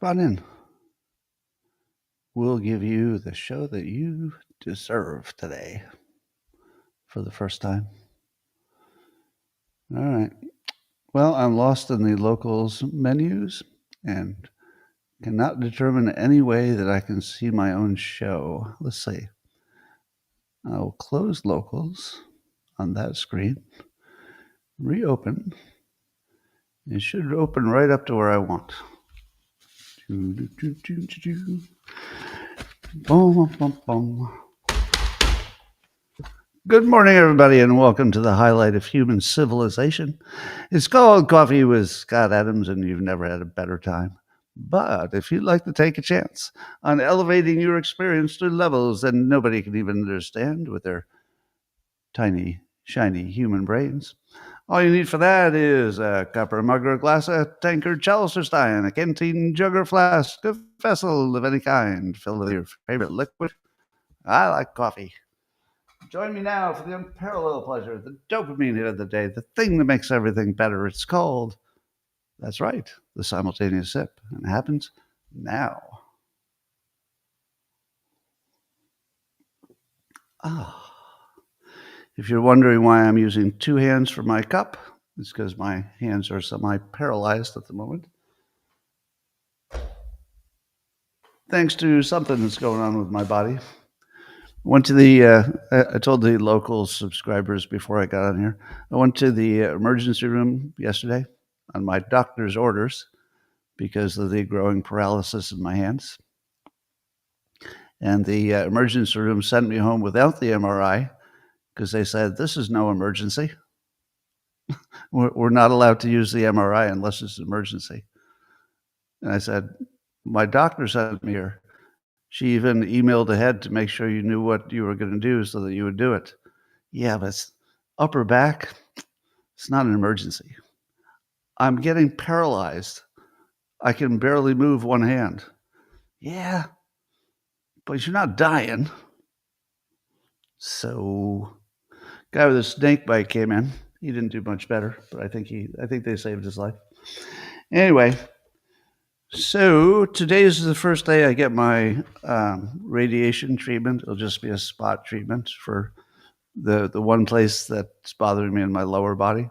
Come on in. We'll give you the show that you deserve today for the first time. All right. Well, I'm lost in the locals menus and cannot determine any way that I can see my own show. Let's see. I'll close locals on that screen, reopen. It should open right up to where I want. Good morning, everybody, and welcome to the highlight of human civilization. It's called Coffee with Scott Adams, and you've never had a better time. But if you'd like to take a chance on elevating your experience to levels that nobody can even understand with their tiny, shiny human brains, all you need for that is a copper mug or glass, a tankard, chalice or stein, a canteen, jug or flask, a vessel of any kind filled with your favorite liquid. I like coffee. Join me now for the unparalleled pleasure, the dopamine hit of the day, the thing that makes everything better. It's called, that's right, the simultaneous sip. And it happens now. Ah. If you're wondering why I'm using two hands for my cup, it's because my hands are semi-paralyzed at the moment. Thanks to something that's going on with my body. Went to I told the local subscribers before I got on here, I went to the emergency room yesterday on my doctor's orders because of the growing paralysis in my hands. And the emergency room sent me home without the MRI because they said, this is no emergency. We're not allowed to use the MRI unless it's an emergency. And I said, my doctor sent me here. She even emailed ahead to make sure you knew what you were going to do so that you would do it. Yeah, but it's upper back. It's not an emergency. I'm getting paralyzed. I can barely move one hand. Yeah, but you're not dying. So, guy with a snake bite came in. He didn't do much better, but I think they saved his life. Anyway, so today is the first day I get my radiation treatment. It'll just be a spot treatment for the one place that's bothering me in my lower body.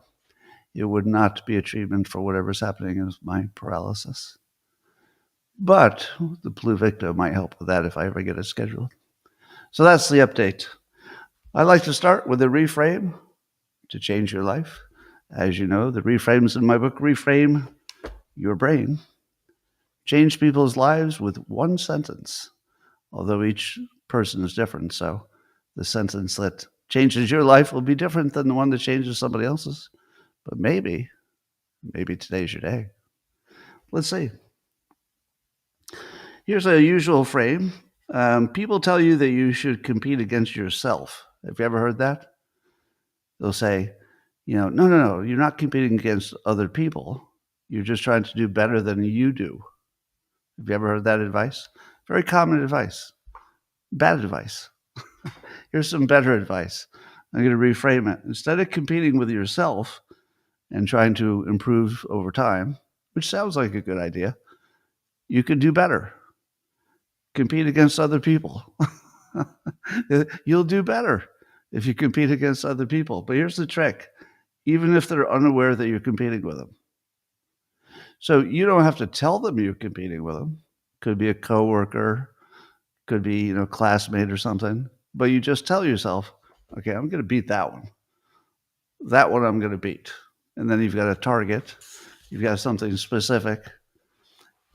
It would not be a treatment for whatever's happening with my paralysis. But the Pluvicto might help with that if I ever get it scheduled. So that's the update. I'd like to start with a reframe to change your life. As you know, the reframes in my book, Reframe Your Brain, change people's lives with one sentence, although each person is different. So the sentence that changes your life will be different than the one that changes somebody else's. But maybe today's your day. Let's see. Here's a usual frame. People tell you that you should compete against yourself. Have you ever heard that? They'll say, no, you're not competing against other people. You're just trying to do better than you do. Have you ever heard that advice? Very common advice. Bad advice. Here's some better advice. I'm going to reframe it. Instead of competing with yourself and trying to improve over time, which sounds like a good idea, you could do better. Compete against other people. You'll do better if you compete against other people. But here's the trick. Even if they're unaware that you're competing with them. So you don't have to tell them you're competing with them. Could be a coworker, could be, a classmate or something. But you just tell yourself, okay, I'm going to beat that one. That one I'm going to beat. And then you've got a target. You've got something specific.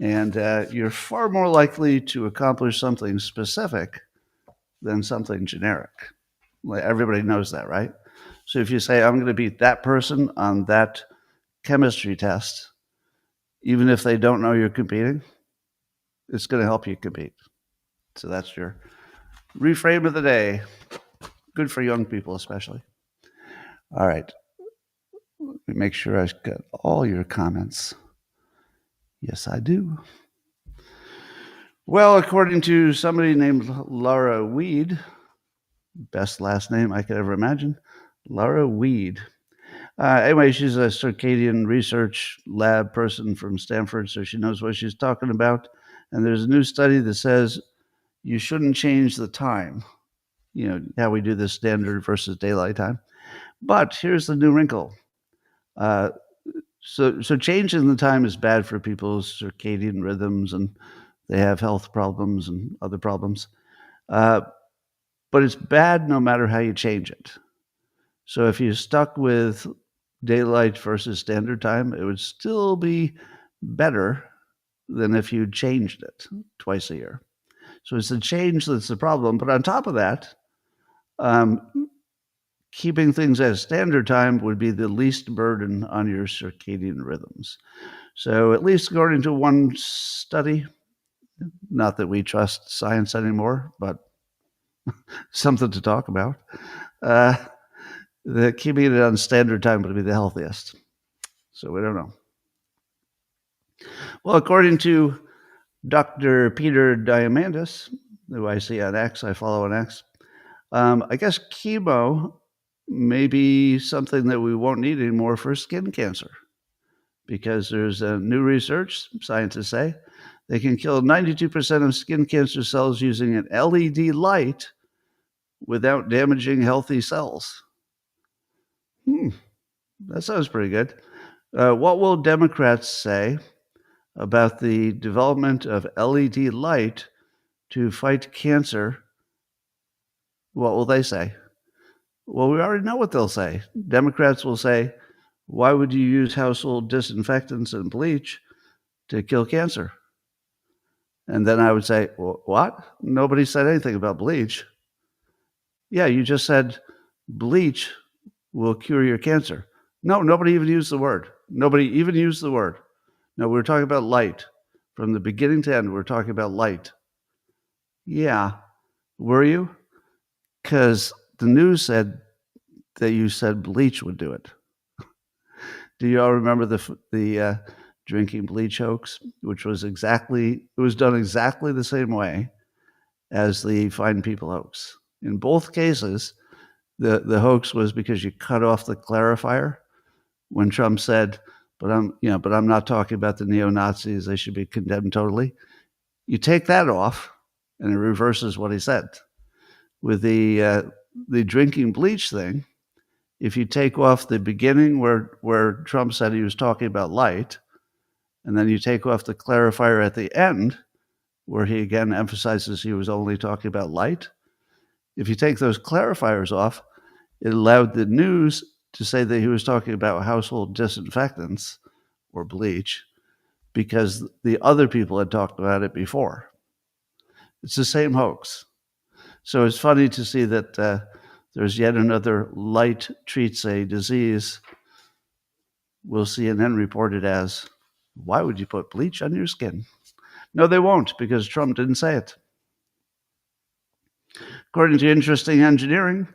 And you're far more likely to accomplish something specific than something generic. Everybody knows that, right? So if you say, I'm going to beat that person on that chemistry test, even if they don't know you're competing, it's going to help you compete. So that's your reframe of the day. Good for young people, especially. All right. Let me make sure I've got all your comments. Yes, I do. Well, according to somebody named Laura Weed, best last name I could ever imagine, Laura Weed, Anyway, she's a circadian research lab person from Stanford, so she knows what she's talking about. And there's a new study that says you shouldn't change the time, how we do this standard versus daylight time. But here's the new wrinkle. So changing the time is bad for people's circadian rhythms, and they have health problems and other problems. But it's bad no matter how you change it. So if you stuck with daylight versus standard time, it would still be better than if you changed it twice a year. So it's the change that's the problem. But on top of that, keeping things as standard time would be the least burden on your circadian rhythms. So at least according to one study, not that we trust science anymore, but something to talk about, that keeping it on standard time would be the healthiest. So we don't know. Well, according to Dr. Peter Diamandis, who I see on X, I follow on X, I guess chemo may be something that we won't need anymore for skin cancer, because there's new research, scientists say, they can kill 92% of skin cancer cells using an LED light without damaging healthy cells. That sounds pretty good. What will Democrats say about the development of LED light to fight cancer? What will they say? Well, we already know what they'll say. Democrats will say, why would you use household disinfectants and bleach to kill cancer? And then I would say, well, what? Nobody said anything about bleach. Yeah, you just said bleach will cure your cancer. No, nobody even used the word. Nobody even used the word. No, we were talking about light. From the beginning to end, we were talking about light. Yeah. Were you? Because the news said that you said bleach would do it. Do you all remember the drinking bleach hoax, which was done exactly the same way as the Fine People hoax? In both cases, the hoax was because you cut off the clarifier when Trump said, but I'm not talking about the neo-Nazis, they should be condemned totally. You take that off and it reverses what he said. With the drinking bleach thing, if you take off the beginning where Trump said he was talking about light, and then you take off the clarifier at the end, where he again emphasizes he was only talking about light, if you take those clarifiers off, it allowed the news to say that he was talking about household disinfectants or bleach because the other people had talked about it before. It's the same hoax. So it's funny to see that there's yet another light treats a disease. Will CNN report it as, why would you put bleach on your skin? No, they won't, because Trump didn't say it. According to Interesting Engineering,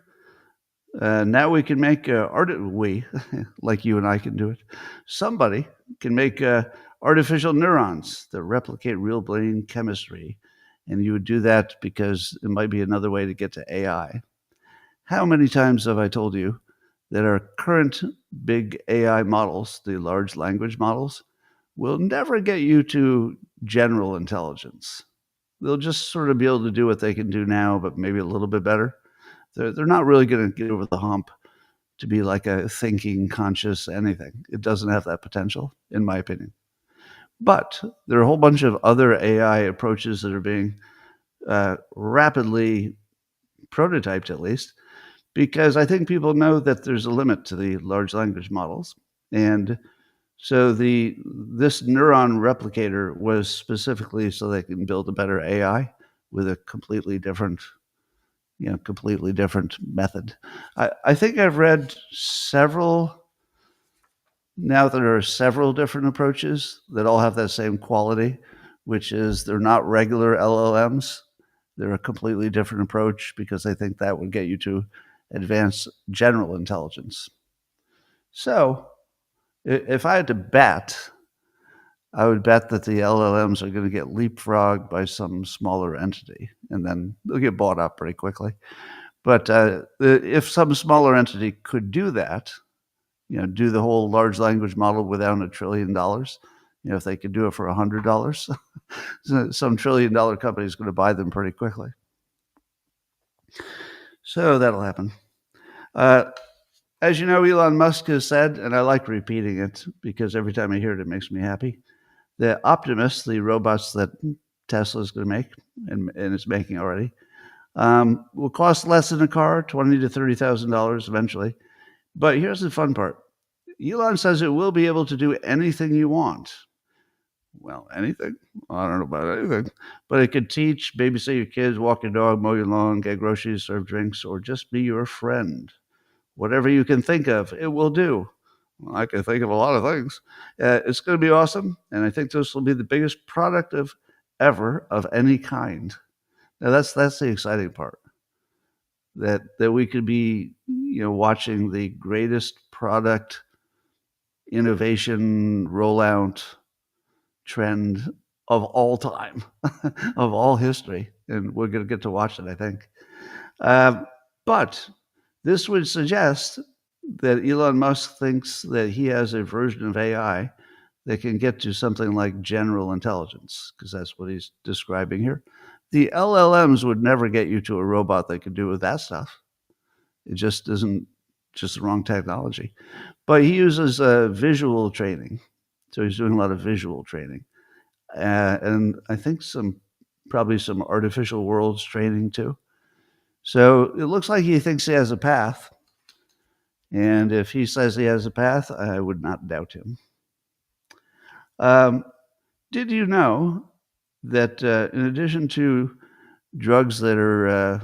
now we can make like you and I can do it. Somebody can make artificial neurons that replicate real brain chemistry. And you would do that because it might be another way to get to AI. How many times have I told you that our current big AI models, the large language models, will never get you to general intelligence? They'll just sort of be able to do what they can do now, but maybe a little bit better. They're not really going to get over the hump to be like a thinking, conscious anything. It doesn't have that potential, in my opinion. But there are a whole bunch of other AI approaches that are being rapidly prototyped, at least, because I think people know that there's a limit to the large language models. And so this neuron replicator was specifically so they can build a better AI with a completely different method. I think I've read now there are several different approaches that all have that same quality, which is they're not regular LLMs. They're a completely different approach because I think that would get you to advanced general intelligence. So if I had to bet, I would bet that the LLMs are going to get leapfrogged by some smaller entity, and then they'll get bought up pretty quickly. But if some smaller entity could do that, do the whole large language model without $1 trillion. If they could do it for $100, some $1 trillion company is going to buy them pretty quickly. So that'll happen. As you know, Elon Musk has said, and I like repeating it because every time I hear it, it makes me happy. The Optimus, the robots that Tesla is going to make, and it's making already, will cost less than a car, $20,000 to $30,000 eventually. But here's the fun part. Elon says it will be able to do anything you want. Well, anything? I don't know about anything. But it could teach, babysit your kids, walk your dog, mow your lawn, get groceries, serve drinks, or just be your friend. Whatever you can think of, it will do. Well, I can think of a lot of things. It's going to be awesome, and I think this will be the biggest product ever of any kind. Now, that's the exciting part. That we could be, watching the greatest product innovation rollout trend of all time, of all history, and we're going to get to watch it, I think. But this would suggest that Elon Musk thinks that he has a version of AI that can get to something like general intelligence, because that's what he's describing here. The LLMs would never get you to a robot that could do with that stuff. It just isn't, just the wrong technology. But he uses visual training. So he's doing a lot of visual training. And I think probably some artificial worlds training too. So it looks like he thinks he has a path. And if he says he has a path, I would not doubt him. Did you know that in addition to drugs that are,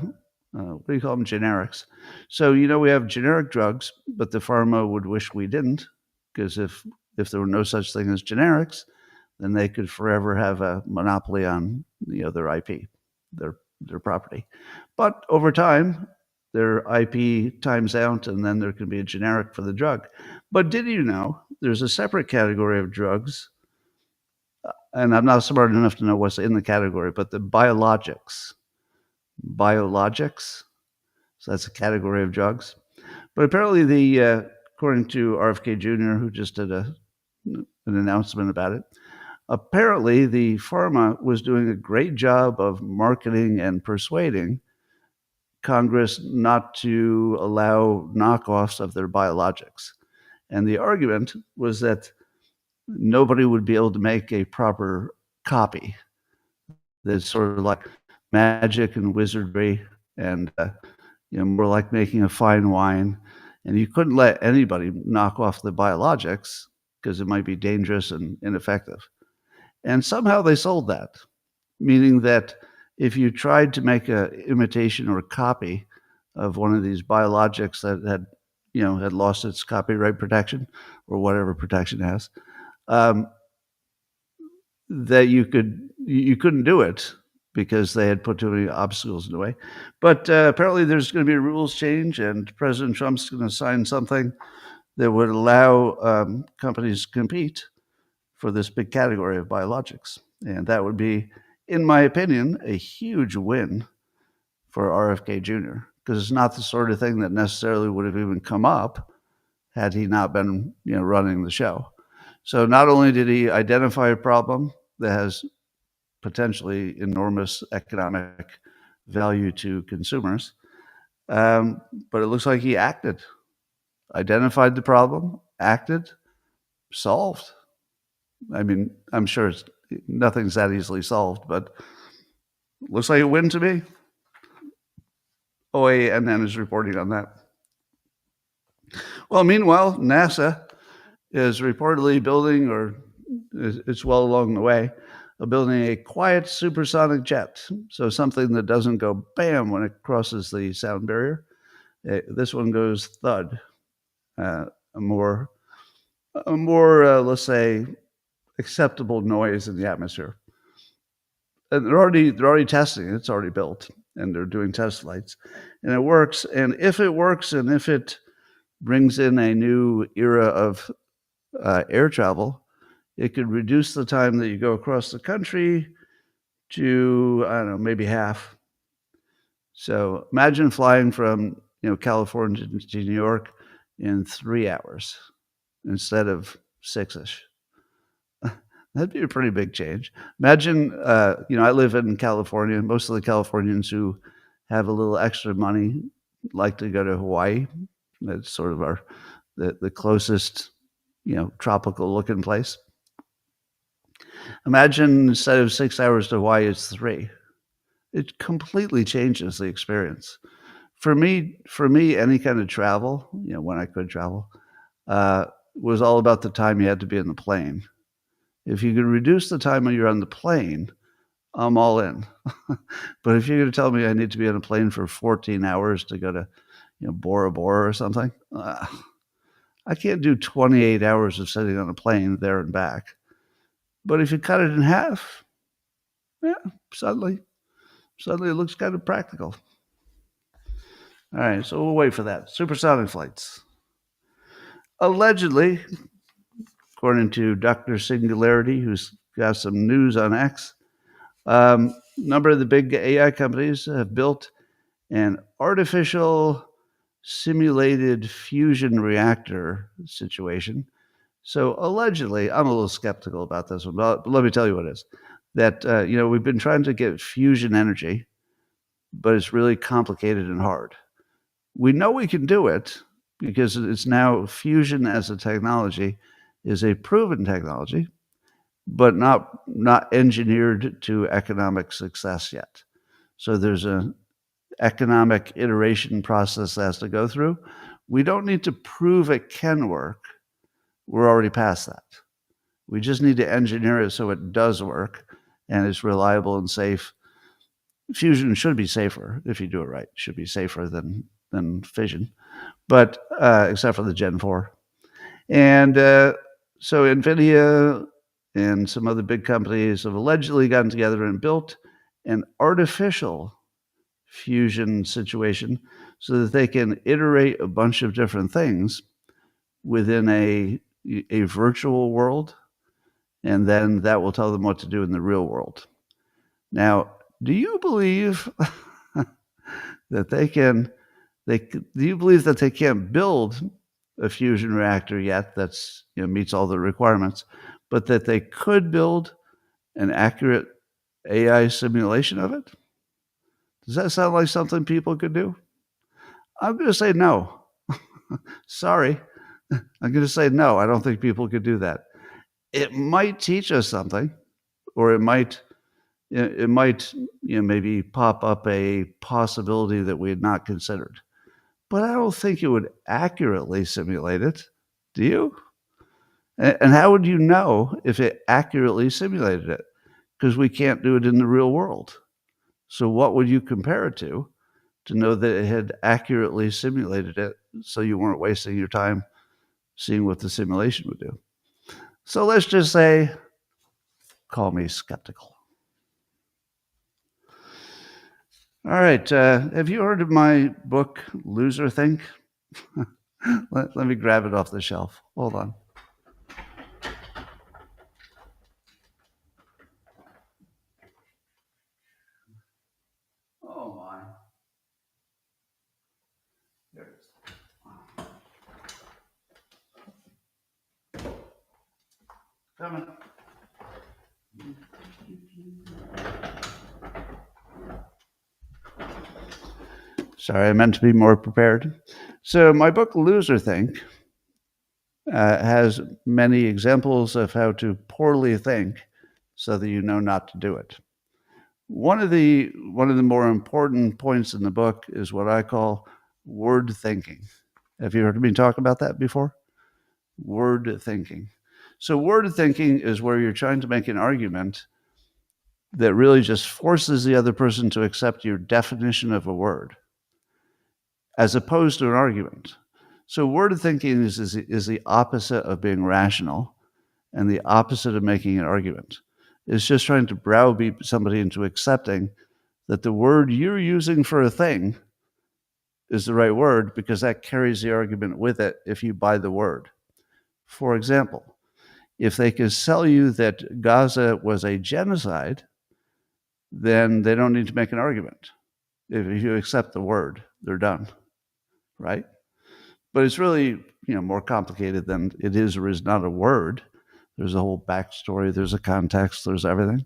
what do you call them, generics? So, we have generic drugs, but the pharma would wish we didn't, because if there were no such thing as generics, then they could forever have a monopoly on their IP, their property. But over time, their IP times out, and then there can be a generic for the drug. But did you know there's a separate category of drugs, and I'm not smart enough to know what's in the category, but the biologics. So that's a category of drugs. But apparently according to RFK Jr., who just did an announcement about it, apparently the pharma was doing a great job of marketing and persuading Congress not to allow knockoffs of their biologics. And the argument was that nobody would be able to make a proper copy. That's sort of like magic and wizardry, and more like making a fine wine. And you couldn't let anybody knock off the biologics because it might be dangerous and ineffective. And somehow they sold that, meaning that if you tried to make an imitation or a copy of one of these biologics that had lost its copyright protection or whatever protection it has, that you couldn't do it because they had put too many obstacles in the way. But apparently there's going to be a rules change, and President Trump's going to sign something that would allow companies to compete for this big category of biologics. And that would be, in my opinion, a huge win for RFK Jr., because it's not the sort of thing that necessarily would have even come up had he not been running the show. So not only did he identify a problem that has potentially enormous economic value to consumers, but it looks like he acted, identified the problem, acted, solved. I mean, I'm sure nothing's that easily solved, but looks like a win to me. OANN is reporting on that. Well, meanwhile, NASA is reportedly building, or it's well along the way, of building a quiet supersonic jet. So something that doesn't go bam when it crosses the sound barrier. This one goes thud. A more, let's say, acceptable noise in the atmosphere. And they're already testing it. It's already built, and they're doing test flights, and it works. And if it works, and if it brings in a new era of air travel, it could reduce the time that you go across the country to, I don't know, maybe half. So imagine flying from California to New York in 3 hours. instead of 6-ish. That'd be a pretty big change. Imagine, I live in California. Most of the Californians who have a little extra money like to go to Hawaii. That's sort of the closest, tropical looking place. Imagine instead of 6 hours to Hawaii, it's 3. It completely changes the experience. For me, any kind of travel, when I could travel, was all about the time you had to be in the plane. If you could reduce the time when you're on the plane, I'm all in. But if you're going to tell me I need to be on a plane for 14 hours to go to, Bora Bora or something, I can't do 28 hours of sitting on a plane there and back. But if you cut it in half, yeah, suddenly it looks kind of practical. All right, so we'll wait for that. Supersonic flights. Allegedly, according to Dr. Singularity, who's got some news on X, number of the big AI companies have built an artificial simulated fusion reactor situation. So allegedly, I'm a little skeptical about this one, but let me tell you what it is. That, we've been trying to get fusion energy, but it's really complicated and hard. We know we can do it because it's now fusion as a technology is a proven technology, but not engineered to economic success yet. So there's an economic iteration process that has to go through. We don't need to prove it can work. We're already past that. We just need to engineer it so it does work and it's reliable and safe. Fusion should be safer if you do it right. It should be safer than fission, but except for the Gen 4. And so NVIDIA and some other big companies have allegedly gotten together and built an artificial fusion situation so that they can iterate a bunch of different things within a virtual world, and then that will tell them what to do in the real world. Now, do you believe that do you believe that they can't build a fusion reactor yet that's meets all the requirements, but that they could build an accurate AI simulation of it? Does that sound like something people could do? I'm going to say no. Sorry. I'm going to say no. I don't think people could do that. It might teach us something, or it might maybe pop up a possibility that we had not considered. But I don't think it would accurately simulate it. Do you? And how would you know if it accurately simulated it? Because we can't do it in the real world. So what would you compare it to know that it had accurately simulated it so you weren't wasting your time seeing what the simulation would do? So let's just say, call me skeptical. All right. Have you heard of my book, Loser Think? Let me grab it off the shelf. Hold on. Oh, my. There it is. Coming. Sorry, I meant to be more prepared. So my book, Loser Think, has many examples of how to poorly think so that you know not to do it. One of the more important points in the book is what I call word thinking. Have you heard me talk about that before? Word thinking. So word thinking is where you're trying to make an argument that really just forces the other person to accept your definition of a word, as opposed to an argument. So word thinking is the opposite of being rational and the opposite of making an argument. It's just trying to browbeat somebody into accepting that the word you're using for a thing is the right word because that carries the argument with it if you buy the word. For example, if they can sell you that Gaza was a genocide, then they don't need to make an argument. If you accept the word, they're done, right? But it's really, more complicated than it is or is not a word. There's a whole backstory, there's a context, there's everything.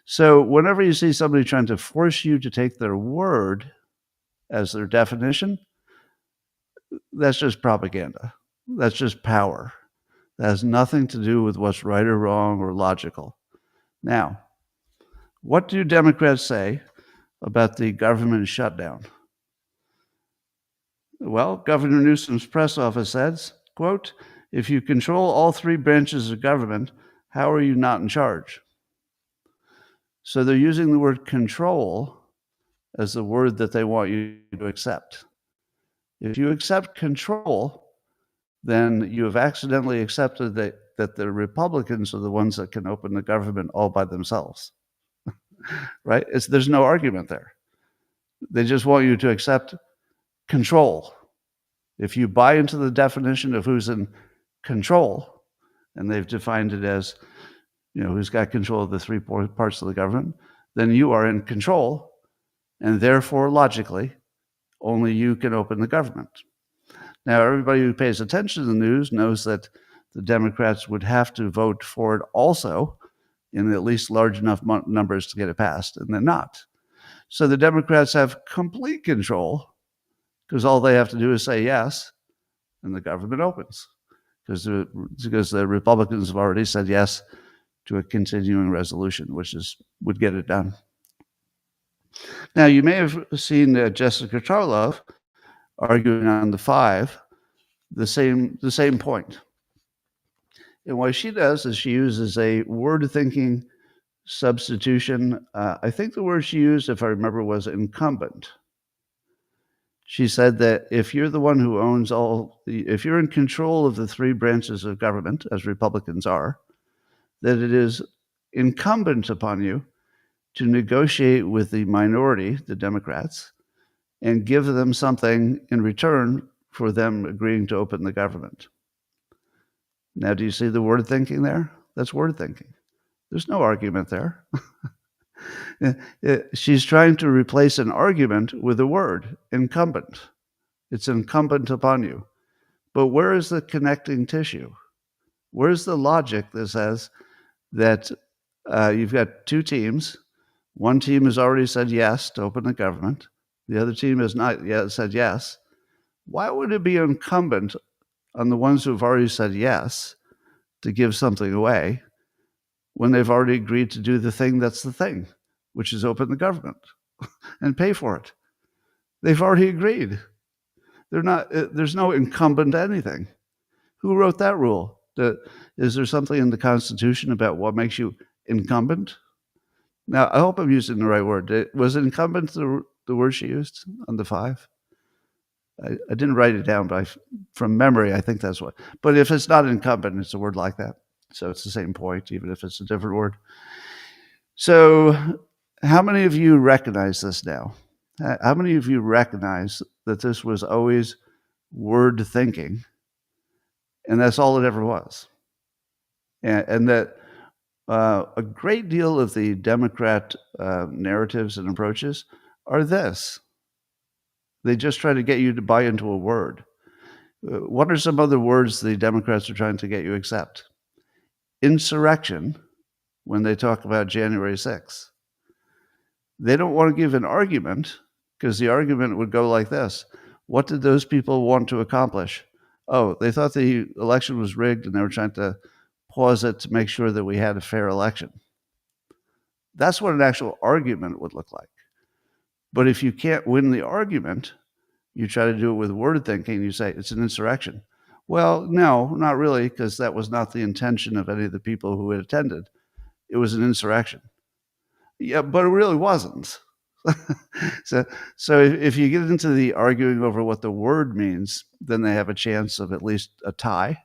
So whenever you see somebody trying to force you to take their word as their definition, that's just propaganda. That's just power. That has nothing to do with what's right or wrong or logical. Now, what do Democrats say about the government shutdown? Well, Governor Newsom's press office says, quote, "If you control all three branches of government, how are you not in charge?" So they're using the word control as the word that they want you to accept. If you accept control, then you have accidentally accepted that the Republicans are the ones that can open the government all by themselves, right? There's no argument there. They just want you to accept control. If you buy into the definition of who's in control, and they've defined it as, who's got control of the three parts of the government, then you are in control, and therefore, logically, only you can open the government. Now, everybody who pays attention to the news knows that the Democrats would have to vote for it also in at least large enough numbers to get it passed, and they're not. So the Democrats have complete control because all they have to do is say yes, and the government opens. Because the Republicans have already said yes to a continuing resolution, which would get it done. Now, you may have seen Jessica Tarlov arguing on the 5 the same point. And what she does is she uses a word thinking substitution. I think the word she used, if I remember, was incumbent. She said that if you're the one who owns if you're in control of the three branches of government, as Republicans are, that it is incumbent upon you to negotiate with the minority, the Democrats, and give them something in return for them agreeing to open the government. Now, do you see the word thinking there? That's word thinking. There's no argument there. She's trying to replace an argument with a word, incumbent. It's incumbent upon you. But where is the connecting tissue? Where's the logic that says that you've got two teams? One team has already said yes to open the government. The other team has not yet said yes. Why would it be incumbent on the ones who have already said yes to give something away when they've already agreed to do the thing that's the thing, which is open the government and pay for it? They've already agreed. There's no incumbent anything. Who wrote that rule? Is there something in the Constitution about what makes you incumbent? Now, I hope I'm using the right word. Was incumbent the word she used on the 5? I didn't write it down, but from memory, I think that's what. But if it's not incumbent, it's a word like that. So it's the same point, even if it's a different word. So how many of you recognize this now? How many of you recognize that this was always word thinking, and that's all it ever was? And that a great deal of the Democrat narratives and approaches are this. They just try to get you to buy into a word. What are some other words the Democrats are trying to get you to accept? Insurrection, when they talk about January 6th. They don't want to give an argument because the argument would go like this. What did those people want to accomplish? Oh, they thought the election was rigged and they were trying to pause it to make sure that we had a fair election. That's what an actual argument would look like. But if you can't win the argument, you try to do it with word thinking. You say it's an insurrection. Well, no, not really, because that was not the intention of any of the people who had attended. It was an insurrection. Yeah, but it really wasn't. So if you get into the arguing over what the word means, then they have a chance of at least a tie,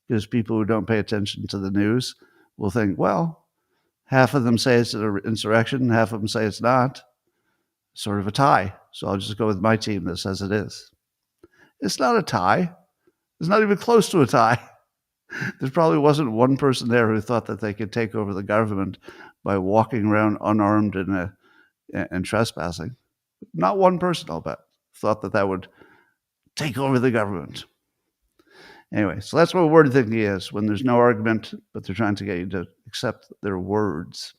because people who don't pay attention to the news will think, well, half of them say it's an insurrection, half of them say it's not. Sort of a tie. So I'll just go with my team that says it is. It's not a tie. It's not even close to a tie. There probably wasn't one person there who thought that they could take over the government by walking around unarmed and trespassing. Not one person, I'll bet, thought that would take over the government. Anyway, so that's what word thinking is, when there's no argument, but they're trying to get you to accept their words.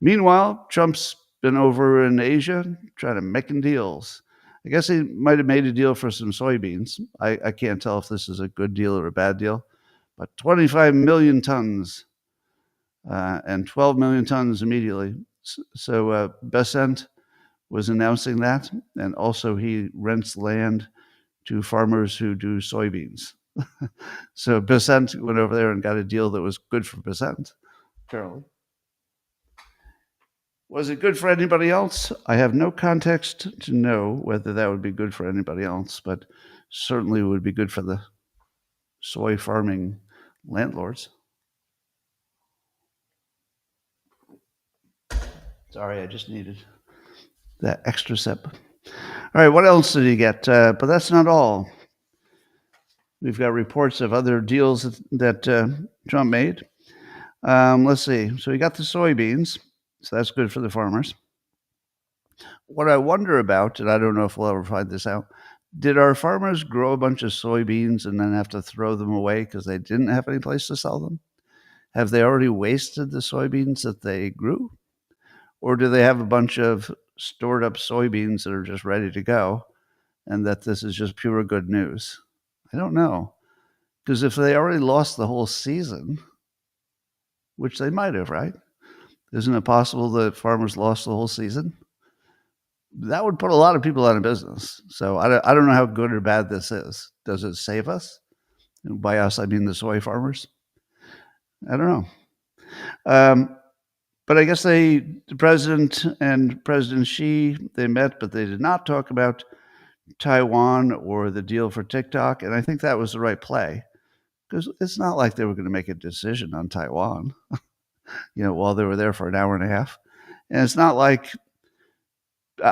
Meanwhile, Trump's been over in Asia trying to making deals. I guess he might have made a deal for some soybeans. I can't tell if this is a good deal or a bad deal, but 25 million tons and 12 million tons immediately. So Besant was announcing that, and also he rents land to farmers who do soybeans. So Besant went over there and got a deal that was good for Besant, apparently. Was it good for anybody else? I have no context to know whether that would be good for anybody else, but certainly would be good for the soy farming landlords. Sorry, I just needed that extra sip. All right, what else did he get? But that's not all. We've got reports of other deals that Trump made. Let's see. So he got the soybeans, so that's good for the farmers. What I wonder about, and I don't know if we'll ever find this out, did our farmers grow a bunch of soybeans and then have to throw them away because they didn't have any place to sell them? Have they already wasted the soybeans that they grew? Or do they have a bunch of stored up soybeans that are just ready to go and that this is just pure good news? I don't know. Because if they already lost the whole season, which they might have, right? Isn't it possible that farmers lost the whole season? That would put a lot of people out of business. So I don't know how good or bad this is. Does it save us? And by us, I mean the soy farmers. I don't know. But I guess the president and President Xi, they met, but they did not talk about Taiwan or the deal for TikTok. And I think that was the right play, because it's not like they were going to make a decision on Taiwan, while they were there for an hour and a half. And it's not like,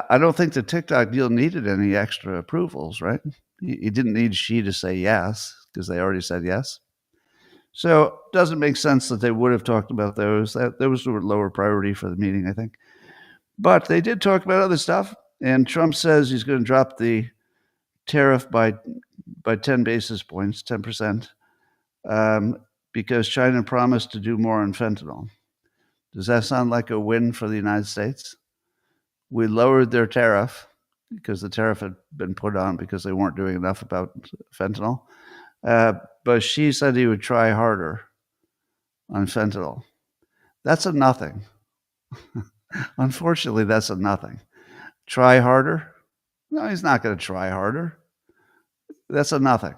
I don't think the TikTok deal needed any extra approvals, right? He didn't need Xi to say yes, because they already said yes. So it doesn't make sense that they would have talked about those. Those were lower priority for the meeting, I think. But they did talk about other stuff. And Trump says he's going to drop the tariff by 10 basis points, 10%, because China promised to do more on fentanyl. Does that sound like a win for the United States? We lowered their tariff because the tariff had been put on because they weren't doing enough about fentanyl. But Xi said he would try harder on fentanyl. That's a nothing. Unfortunately, that's a nothing. Try harder? No, he's not going to try harder. That's a nothing.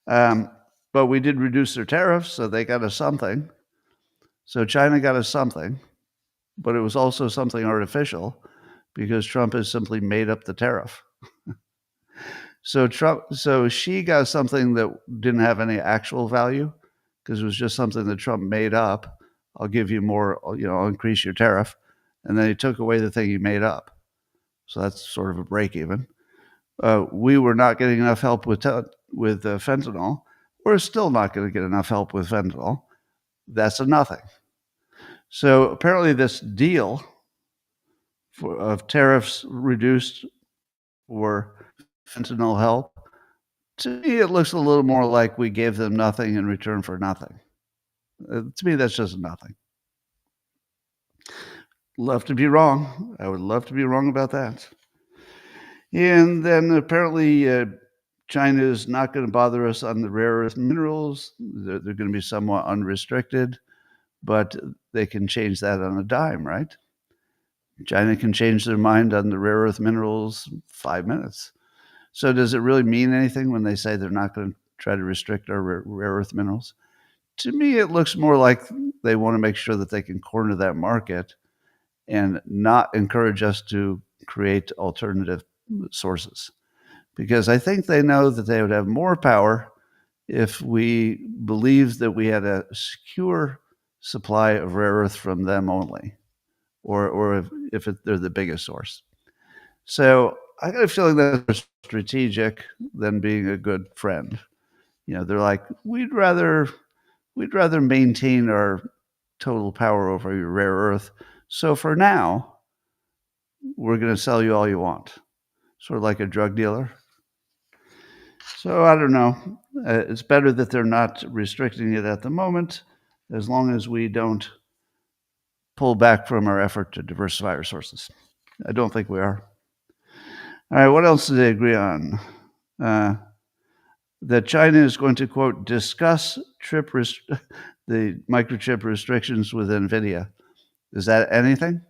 But we did reduce their tariffs, so they got us something. So China got us something, but it was also something artificial because Trump has simply made up the tariff. So Xi got something that didn't have any actual value because it was just something that Trump made up. I'll give you more, I'll increase your tariff. And then he took away the thing he made up. So that's sort of a break even. We were not getting enough help with fentanyl. We're still not going to get enough help with fentanyl. That's a nothing. So apparently this deal of tariffs reduced for fentanyl help, to me, it looks a little more like we gave them nothing in return for nothing. To me, that's just nothing. Love to be wrong. I would love to be wrong about that. And then apparently China is not going to bother us on the rare earth minerals. They're going to be somewhat unrestricted, but they can change that on a dime, right? China can change their mind on the rare earth minerals in 5 minutes. So does it really mean anything when they say they're not going to try to restrict our rare earth minerals? To me, it looks more like they want to make sure that they can corner that market and not encourage us to create alternative sources. Because I think they know that they would have more power if we believed that we had a secure supply of rare earth from them only, or if they're the biggest source. So I got a feeling that they're strategic than being a good friend. They're like, we'd rather maintain our total power over your rare earth. So for now, we're going to sell you all you want. Sort of like a drug dealer. So I don't know. It's better that they're not restricting it at the moment, as long as we don't pull back from our effort to diversify our sources. I don't think we are. All right, what else do they agree on? That China is going to, quote, discuss the microchip restrictions with NVIDIA. Is that anything?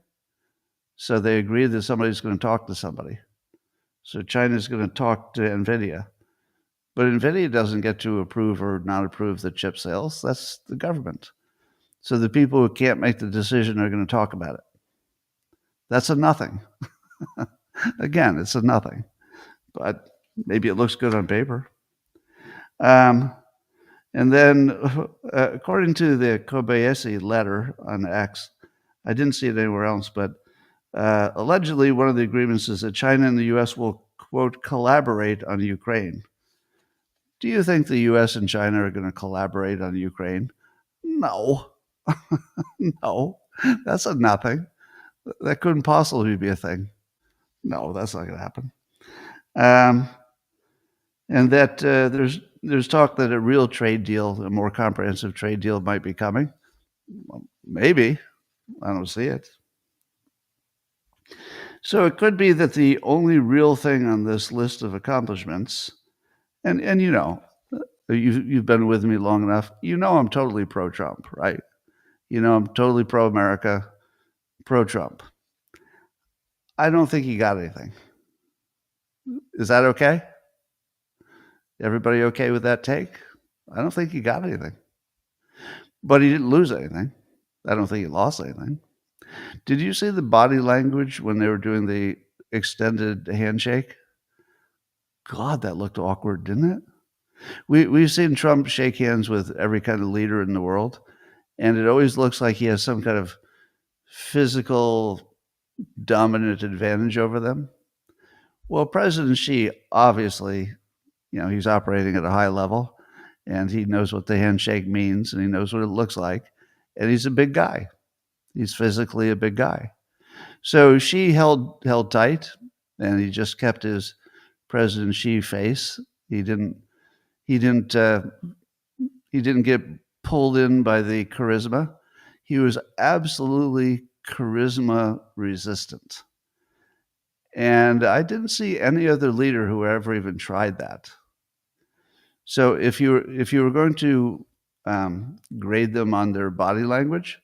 So they agree that somebody's going to talk to somebody. So China's going to talk to NVIDIA. But NVIDIA doesn't get to approve or not approve the chip sales. That's the government. So the people who can't make the decision are going to talk about it. That's a nothing. Again, it's a nothing. But maybe it looks good on paper. And then, according to the CWSA letter on X, I didn't see it anywhere else, but allegedly one of the agreements is that China and the U.S. will, quote, collaborate on Ukraine. Do you think the U.S. and China are going to collaborate on Ukraine? No. No. That's a nothing. That couldn't possibly be a thing. No, that's not going to happen. And that there's talk that a real trade deal, a more comprehensive trade deal, might be coming. Well, maybe. I don't see it. So it could be that the only real thing on this list of accomplishments, and you know, you've been with me long enough, you know I'm totally pro-Trump, right? You know I'm totally pro-America, pro-Trump. I don't think he got anything. Is that okay? Everybody okay with that take? I don't think he got anything. But he didn't lose anything. I don't think he lost anything. Did you see the body language when they were doing the extended handshake? God, that looked awkward, didn't it? We've seen Trump shake hands with every kind of leader in the world, and it always looks like he has some kind of physical dominant advantage over them. Well, President Xi, obviously, he's operating at a high level, and he knows what the handshake means, and he knows what it looks like, and he's a big guy. He's physically a big guy. So Xi held tight, and he just kept his President Xi face. He didn't get pulled in by the charisma. He was absolutely charisma resistant. And I didn't see any other leader who ever even tried that. So if you were going to grade them on their body language,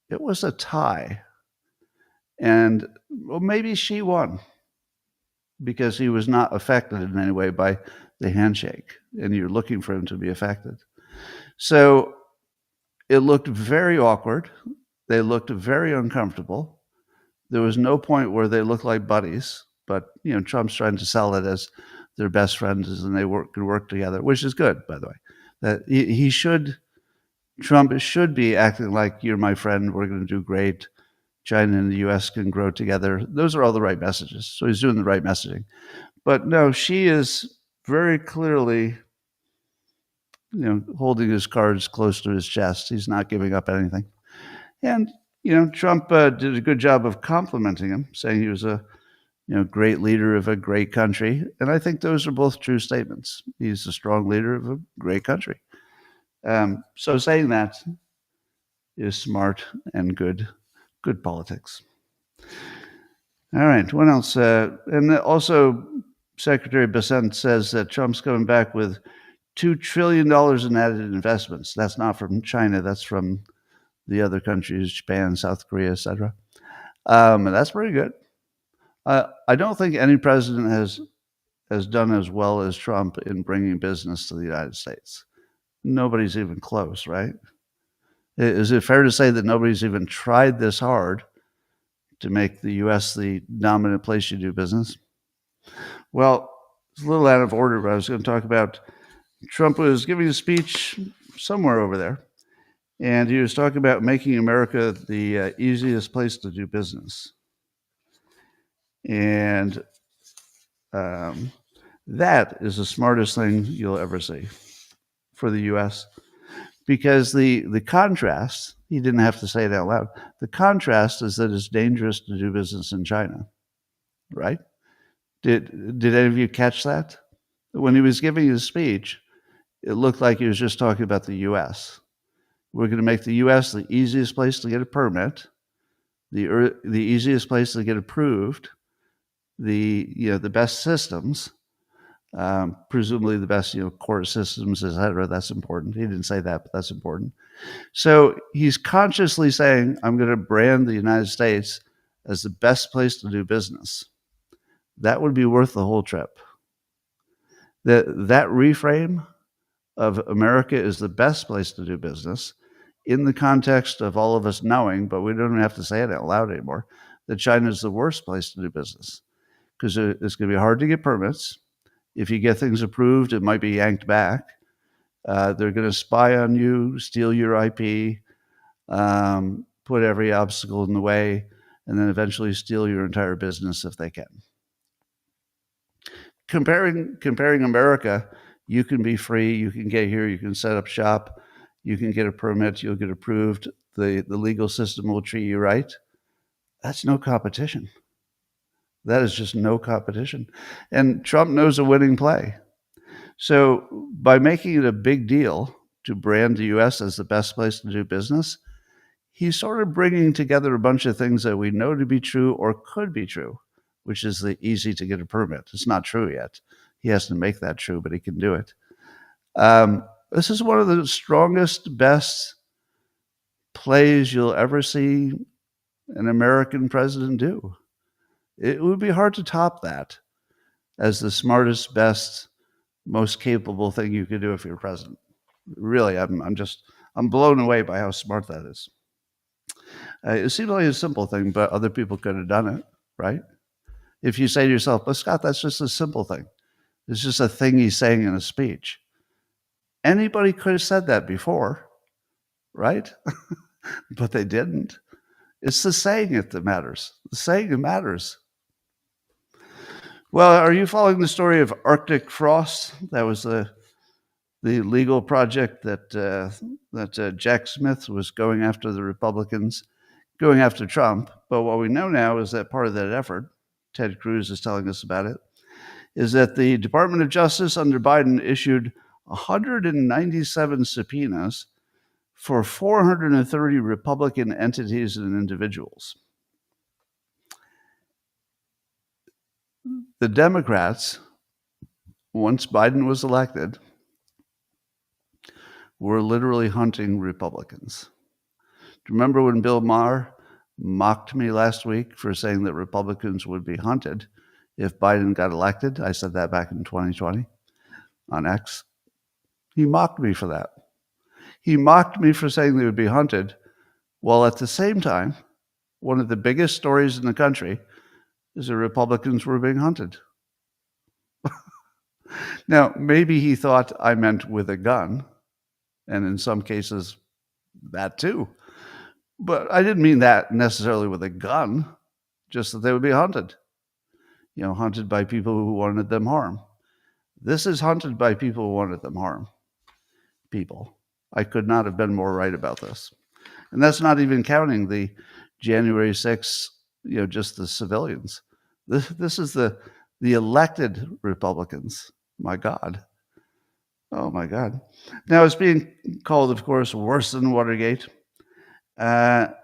it was a tie. And well, maybe Xi won because he was not affected in any way by the handshake, and you're looking for him to be affected. So it looked very awkward. They looked very uncomfortable. There was no point where they looked like buddies, but Trump's trying to sell it as their best friends and they could work together, which is good, by the way. That Trump should be acting like, you're my friend, we're going to do great. China and the U.S. can grow together. Those are all the right messages. So he's doing the right messaging. But no, Xi is very clearly, holding his cards close to his chest. He's not giving up anything. And, Trump did a good job of complimenting him, saying he was a great leader of a great country. And I think those are both true statements. He's a strong leader of a great country. So saying that is smart and good politics. All right, what else? And also, Secretary Bessent says that Trump's coming back with $2 trillion in added investments. That's not from China. That's from the other countries, Japan, South Korea, etc. And that's pretty good. I don't think any president has done as well as Trump in bringing business to the United States. Nobody's even close, right? Is it fair to say that nobody's even tried this hard to make the U.S. the dominant place you do business? Well, it's a little out of order, but I was going to talk about Trump was giving a speech somewhere over there, and he was talking about making America the easiest place to do business. And that is the smartest thing you'll ever see for the U.S. Because the contrast, he didn't have to say it out loud, the contrast is that it's dangerous to do business in China, right? Did any of you catch that? When he was giving his speech, it looked like he was just talking about the U.S. We're going to make the U.S. the easiest place to get a permit, the easiest place to get approved, the best systems, presumably the best court systems, etc. That's important. He didn't say that, but that's important. So he's consciously saying, I'm going to brand the United States as the best place to do business. That would be worth the whole trip. That reframe of America is the best place to do business in the context of all of us knowing, but we don't even have to say it out loud anymore, that China is the worst place to do business because it's going to be hard to get permits. If you get things approved, it might be yanked back. They're going to spy on you, steal your IP, put every obstacle in the way, and then eventually steal your entire business if they can. Comparing America, you can be free, you can get here, you can set up shop, you can get a permit, you'll get approved, the legal system will treat you right. That's no competition. That is just no competition. And Trump knows a winning play. So by making it a big deal to brand the US as the best place to do business, he's sort of bringing together a bunch of things that we know to be true or could be true, which is the easy to get a permit. It's not true yet. He has to make that true, but he can do it. This is one of the strongest, best plays you'll ever see an American president do. It would be hard to top that as the smartest, best, most capable thing you could do if you're president. Really, I'm blown away by how smart that is. It seems like a simple thing, but other people could have done it, right? If you say to yourself, but Scott, that's just a simple thing. It's just a thing he's saying in a speech. Anybody could have said that before, right? But they didn't. It's the saying it that matters. The saying it matters. Well, are you following the story of Arctic frost? That was the legal project that Jack Smith was going after the Republicans, going after Trump. But what we know now is that part of that effort, Ted Cruz is telling us about it, is that the Department of Justice under Biden issued 197 subpoenas for 430 Republican entities and individuals. The Democrats, once Biden was elected, were literally hunting Republicans. Do you remember when Bill Maher mocked me last week for saying that Republicans would be hunted if Biden got elected? I said that back in 2020 on X. He mocked me for that. He mocked me for saying they would be hunted, while at the same time, one of the biggest stories in the country is that Republicans were being hunted. Now, maybe he thought I meant with a gun, and in some cases, that too. But I didn't mean that necessarily with a gun, just that they would be hunted. Hunted by people who wanted them harm. This is hunted by people who wanted them harm. People. I could not have been more right about this. And that's not even counting the January 6th, just the civilians. This is the elected Republicans. My God. Oh, my God. Now, it's being called, of course, worse than Watergate. And,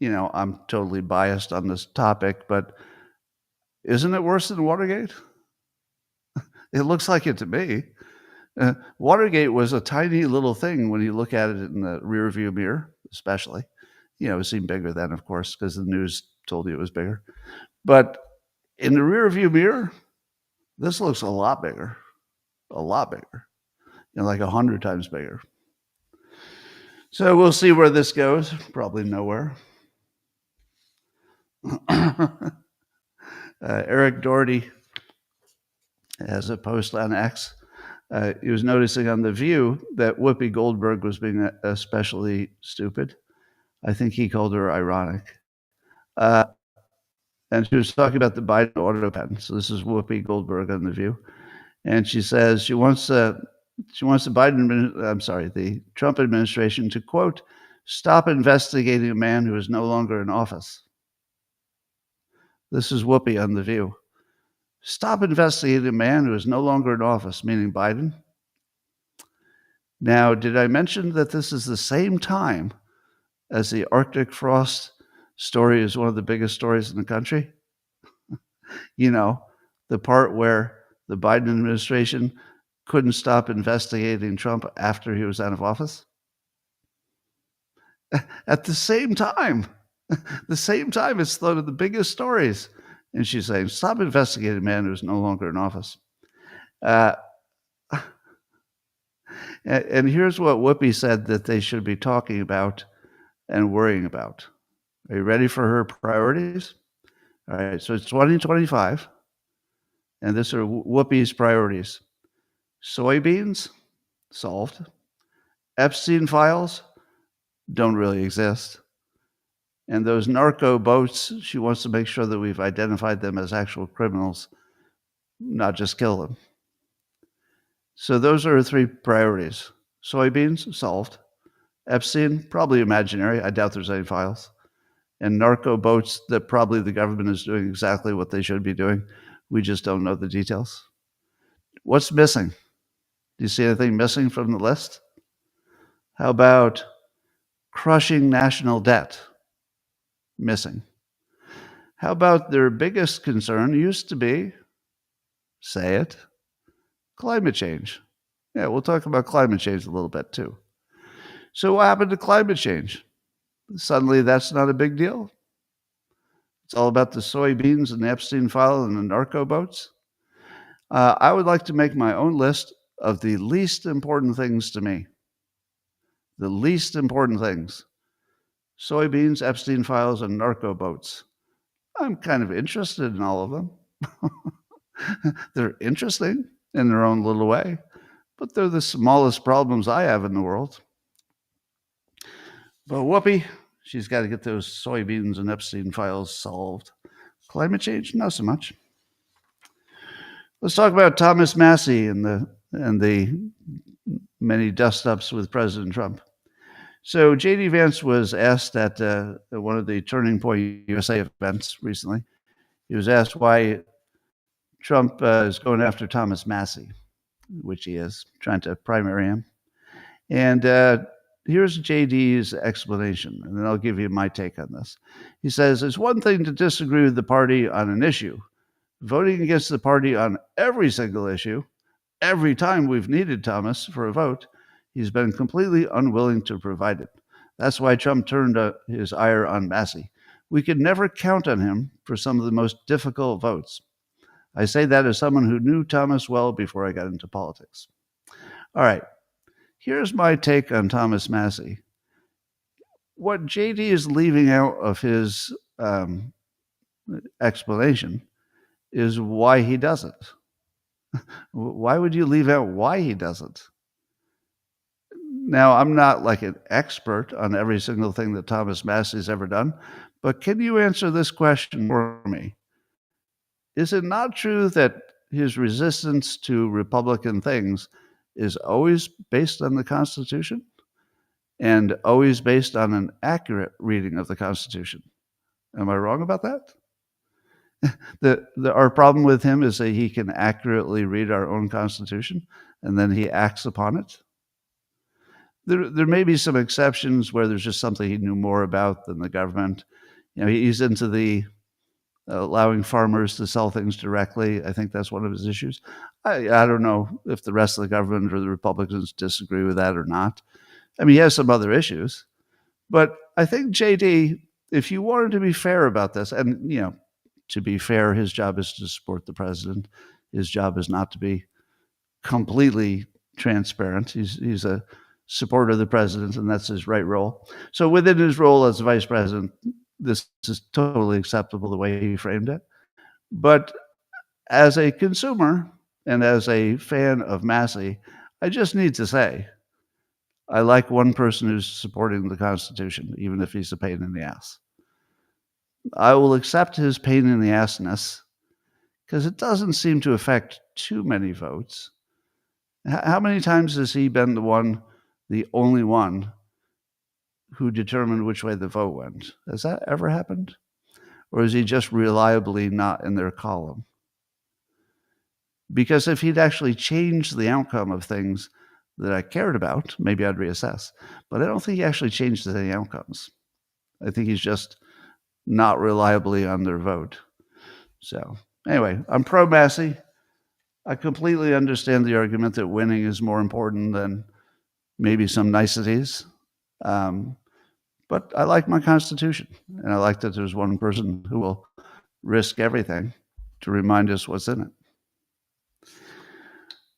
I'm totally biased on this topic, but isn't it worse than Watergate? It looks like it to me. Watergate was a tiny little thing when you look at it in the rearview mirror, especially. It seemed bigger then, of course, because the news told you it was bigger. But in the rearview mirror, this looks a lot bigger, like 100 times bigger. So we'll see where this goes. Probably nowhere. Eric Doherty has a post on X. He was noticing on The View that Whoopi Goldberg was being especially stupid. I think he called her ironic. And she was talking about the Biden auto pen. So this is Whoopi Goldberg on The View. And she says she wants the Trump administration to, quote, stop investigating a man who is no longer in office. This is Whoopi on The View. Stop investigating a man who is no longer in office, meaning Biden. Now, did I mention that this is the same time as the Arctic frost story is one of the biggest stories in the country? You know, the part where the Biden administration couldn't stop investigating Trump after he was out of office? At the same time, it's one of the biggest stories. And she's saying, stop investigating a man who's no longer in office. Uh, and here's what Whoopi said that they should be talking about and worrying about. Are you ready for her priorities? All right, so it's 2025, and these are Whoopi's priorities. Soybeans, solved. Epstein files, don't really exist. And those narco boats, she wants to make sure that we've identified them as actual criminals, not just kill them. So those are her three priorities. Soybeans, solved. Epstein, probably imaginary. I doubt there's any files. And narco boats, that probably the government is doing exactly what they should be doing. We just don't know the details. What's missing? Do you see anything missing from the list? How about crushing national debt? Missing. How about their biggest concern used to be, say it, climate change? Yeah, we'll talk about climate change a little bit too. So what happened to climate change? Suddenly that's not a big deal. It's all about the soybeans and the Epstein file and the narco boats. I would like to make my own list of the least important things to me. The least important things. Soybeans, Epstein files, and narco boats. I'm kind of interested in all of them. They're interesting in their own little way, but they're the smallest problems I have in the world. But Whoopi, she's got to get those soybeans and Epstein files solved. Climate change, not so much. Let's talk about Thomas Massie and the many dust-ups with President Trump. So J.D. Vance was asked at one of the Turning Point USA events recently. He was asked why Trump is going after Thomas Massie, which he is, trying to primary him. And here's JD's explanation, and then I'll give you my take on this. He says, it's one thing to disagree with the party on an issue. Voting against the party on every single issue, every time we've needed Thomas for a vote, he's been completely unwilling to provide it. That's why Trump turned his ire on Massie. We could never count on him for some of the most difficult votes. I say that as someone who knew Thomas well before I got into politics. All right, here's my take on Thomas Massie. What JD is leaving out of his explanation is why he does it. Why would you leave out why he does it? Now, I'm not like an expert on every single thing that Thomas Massie's ever done, but can you answer this question for me? Is it not true that his resistance to Republican things is always based on the Constitution and always based on an accurate reading of the Constitution? Am I wrong about that? Our problem with him is that he can accurately read our own Constitution and then he acts upon it. There may be some exceptions where there's just something he knew more about than the government. You know, he's into the allowing farmers to sell things directly. I think that's one of his issues. I don't know if the rest of the government or the Republicans disagree with that or not. I mean, he has some other issues. But I think, JD, if you wanted to be fair about this, and, you know, to be fair, his job is to support the president. His job is not to be completely transparent. He's a supporter of the president, and that's his right role. So within his role as vice president, this is totally acceptable the way he framed it. But as a consumer and as a fan of Massie, I just need to say, I like one person who's supporting the Constitution, even if he's a pain in the ass. I will accept his pain in the assness because it doesn't seem to affect too many votes. How many times has he been the only one who determined which way the vote went? Has that ever happened? Or is he just reliably not in their column? Because if he'd actually changed the outcome of things that I cared about, maybe I'd reassess. But I don't think he actually changed any outcomes. I think he's just not reliably on their vote. So anyway, I'm pro Massey. I completely understand the argument that winning is more important than maybe some niceties. But I like my Constitution, and I like that there's one person who will risk everything to remind us what's in it.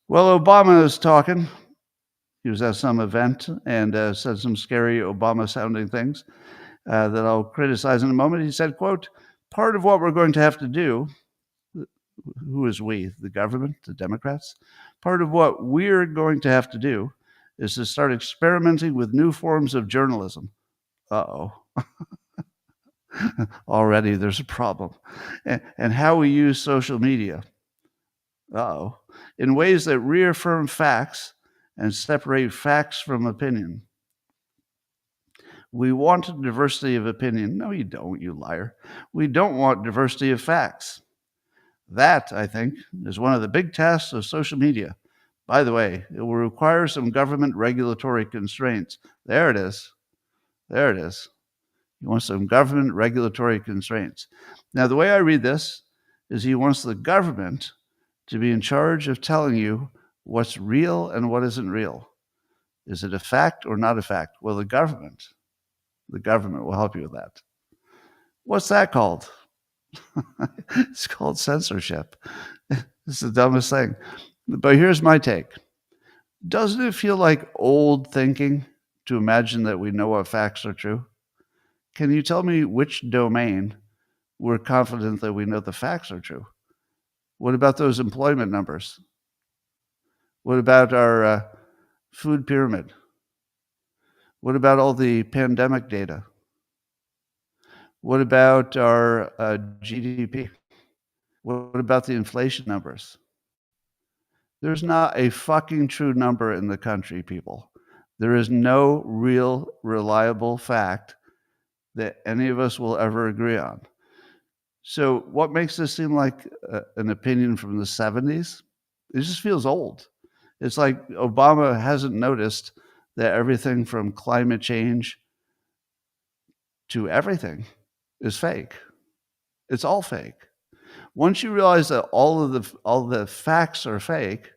Well, Obama is talking. He was at some event and said some scary Obama-sounding things that I'll criticize in a moment. He said, quote, "Part of what we're going to have to do," who is we, the government, the Democrats? "Part of what we're going to have to do is to start experimenting with new forms of journalism." Uh-oh. Already there's a problem. And how we use social media. Uh-oh. In ways that reaffirm facts and separate facts from opinion. We want diversity of opinion. No, you don't, you liar. We don't want diversity of facts. That, I think, is one of the big tasks of social media. By the way, it will require some government regulatory constraints. There it is. There it is. He wants some government regulatory constraints. Now, the way I read this is he wants the government to be in charge of telling you what's real and what isn't real. Is it a fact or not a fact? Well, the government will help you with that. What's that called? It's called censorship. It's the dumbest thing. But here's my take. Doesn't it feel like old thinking to imagine that we know what facts are true? Can you tell me which domain we're confident that we know the facts are true? What about those employment numbers? What about our food pyramid? What about all the pandemic data? What about our GDP? What about the inflation numbers? There's not a fucking true number in the country, people. There is no real, reliable fact that any of us will ever agree on. So what makes this seem like an opinion from the 70s? It just feels old. It's like Obama hasn't noticed that everything from climate change to everything is fake. It's all fake. Once you realize that all the facts are fake,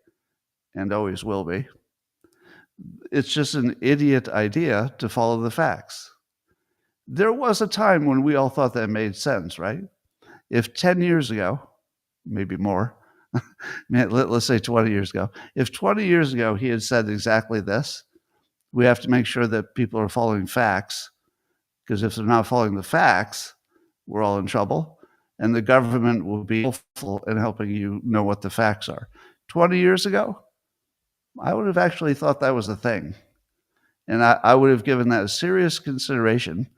and always will be, it's just an idiot idea to follow the facts. There was a time when we all thought that made sense, right? If 10 years ago, maybe more, let's say 20 years ago, if 20 years ago he had said exactly this, we have to make sure that people are following facts, because if they're not following the facts, we're all in trouble, and the government will be helpful in helping you know what the facts are. 20 years ago, I would have actually thought that was a thing. And I would have given that a serious consideration,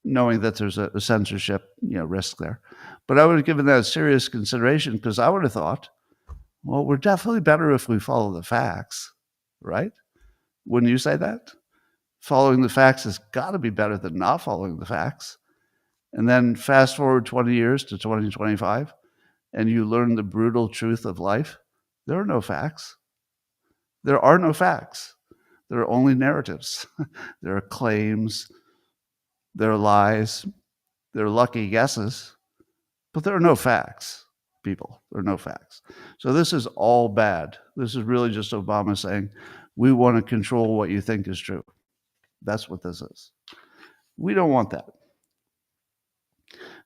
knowing that there's a censorship risk there. But I would have given that a serious consideration because I would have thought, well, we're definitely better if we follow the facts, right? Wouldn't you say that? Following the facts has got to be better than not following the facts. And then fast forward 20 years to 2025, and you learn the brutal truth of life. There are no facts. There are no facts. There are only narratives. There are claims. There are lies. There are lucky guesses. But there are no facts, people. There are no facts. So this is all bad. This is really just Obama saying, we want to control what you think is true. That's what this is. We don't want that.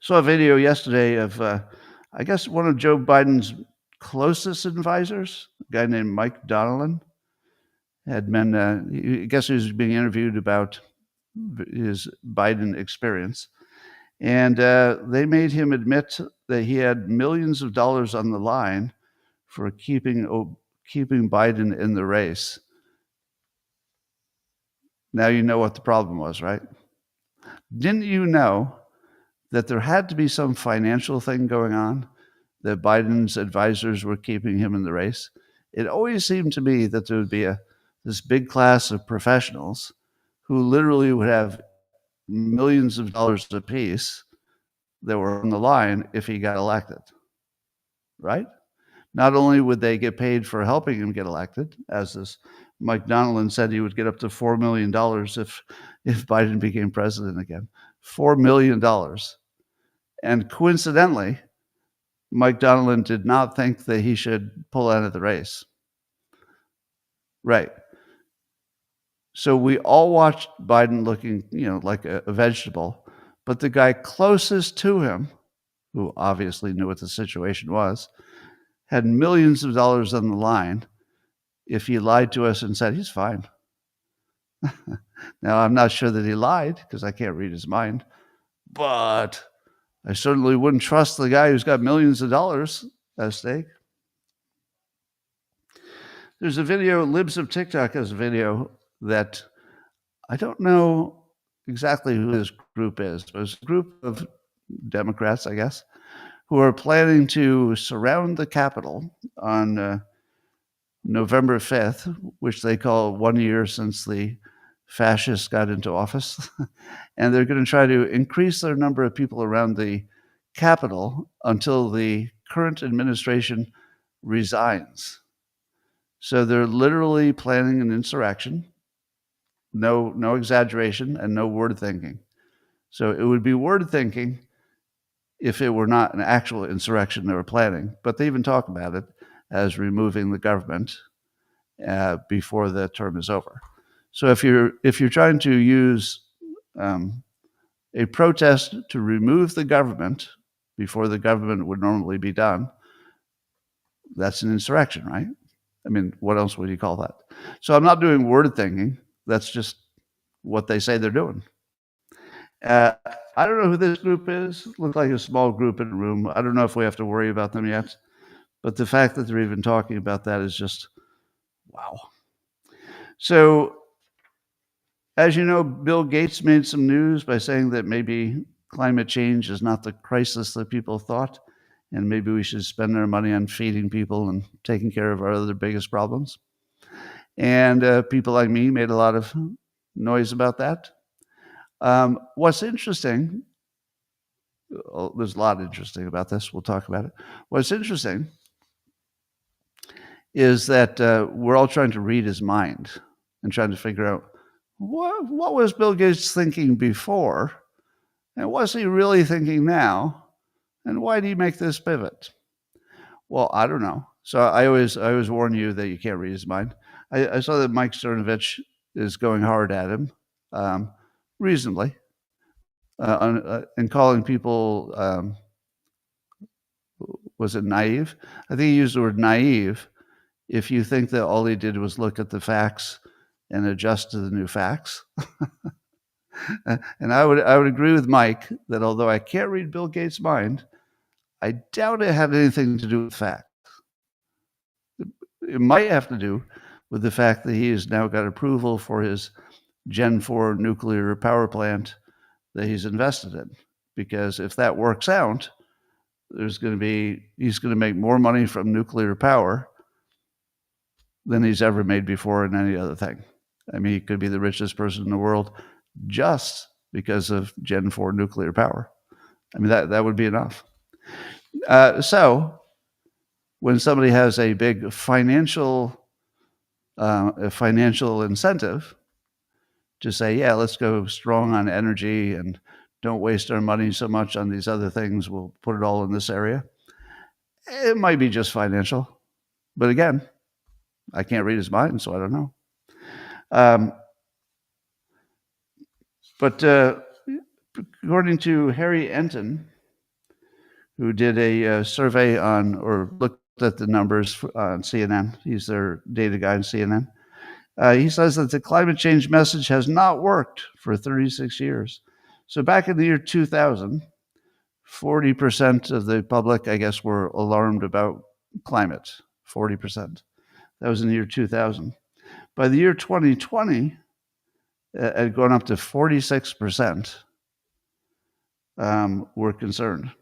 Saw a video yesterday of, I guess, one of Joe Biden's closest advisors, a guy named Mike Donnellan, had been, I guess he was being interviewed about his Biden experience. And they made him admit that he had millions of dollars on the line for keeping Biden in the race. Now you know what the problem was, right? Didn't you know that there had to be some financial thing going on, that Biden's advisors were keeping him in the race? It always seemed to me that there would be this big class of professionals who literally would have millions of dollars apiece that were on the line if he got elected, right? not only would they get paid for helping him get elected, as this Mike Donilon said he would get up to $4 million if Biden became president again. $4 million. And coincidentally, Mike Donilon did not think that he should pull out of the race. Right. So we all watched Biden looking, like a vegetable, but the guy closest to him, who obviously knew what the situation was, had millions of dollars on the line if he lied to us and said he's fine. Now, I'm not sure that he lied because I can't read his mind, but I certainly wouldn't trust the guy who's got millions of dollars at stake. There's a video, Libs of TikTok has a video that I don't know exactly who this group is, but it's a group of Democrats, I guess, who are planning to surround the Capitol on November 5th, which they call 1 year since the fascists got into office. And they're going to try to increase their number of people around the Capitol until the current administration resigns. So they're literally planning an insurrection. No exaggeration and no word thinking. So it would be word thinking if it were not an actual insurrection they were planning, but they even talk about it as removing the government before the term is over. So if you're trying to use a protest to remove the government before the government would normally be done, that's an insurrection, right? I mean, what else would you call that? So I'm not doing word thinking. That's just what they say they're doing. I don't know who this group is. Looks like a small group in a room. I don't know if we have to worry about them yet. But the fact that they're even talking about that is just, wow. So, as you know, Bill Gates made some news by saying that maybe climate change is not the crisis that people thought, and maybe we should spend our money on feeding people and taking care of our other biggest problems. And people like me made a lot of noise about that. What's interesting, there's a lot interesting about this. We'll talk about it. What's interesting is that we're all trying to read his mind and trying to figure out what was Bill Gates thinking before, and what's he really thinking now, and why did he make this pivot? Well, I don't know. So I always warn you that you can't read his mind. I saw that Mike Cernovich is going hard at him, reasonably, and calling people, was it naive? I think he used the word naive if you think that all he did was look at the facts and adjust to the new facts. And I would agree with Mike that although I can't read Bill Gates' mind, I doubt it had anything to do with facts. It might have to do with the fact that he has now got approval for his Gen 4 nuclear power plant that he's invested in. Because if that works out, he's going to make more money from nuclear power than he's ever made before in any other thing. I mean, he could be the richest person in the world just because of Gen 4 nuclear power. I mean, that would be enough. So when somebody has a big financial incentive to say, yeah, let's go strong on energy and don't waste our money so much on these other things, we'll put it all in this area. It might be just financial. But again, I can't read his mind, so I don't know. But according to Harry Enton, who did a survey on, or looked at the numbers on CNN, he's their data guy on CNN, he says that the climate change message has not worked for 36 years. So back in the year 2000, 40% of the public, I guess, were alarmed about climate, 40%. That was in the year 2000. By the year 2020, it had gone up to 46% were concerned.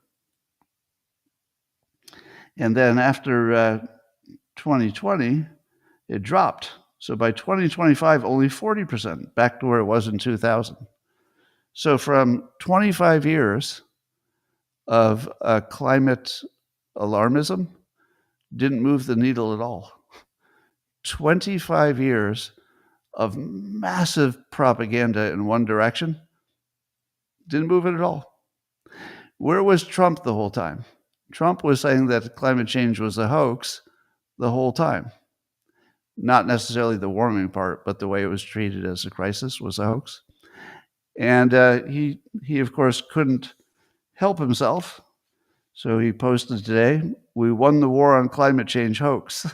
And then after 2020, it dropped. So by 2025, only 40%, back to where it was in 2000. So from 25 years of climate alarmism didn't move the needle at all. 25 years of massive propaganda in one direction didn't move it at all. Where was Trump the whole time? Trump was saying that climate change was a hoax the whole time. Not necessarily the warming part, but the way it was treated as a crisis was a hoax. And he, of course, couldn't help himself. So he posted today, "We won the war on climate change hoax."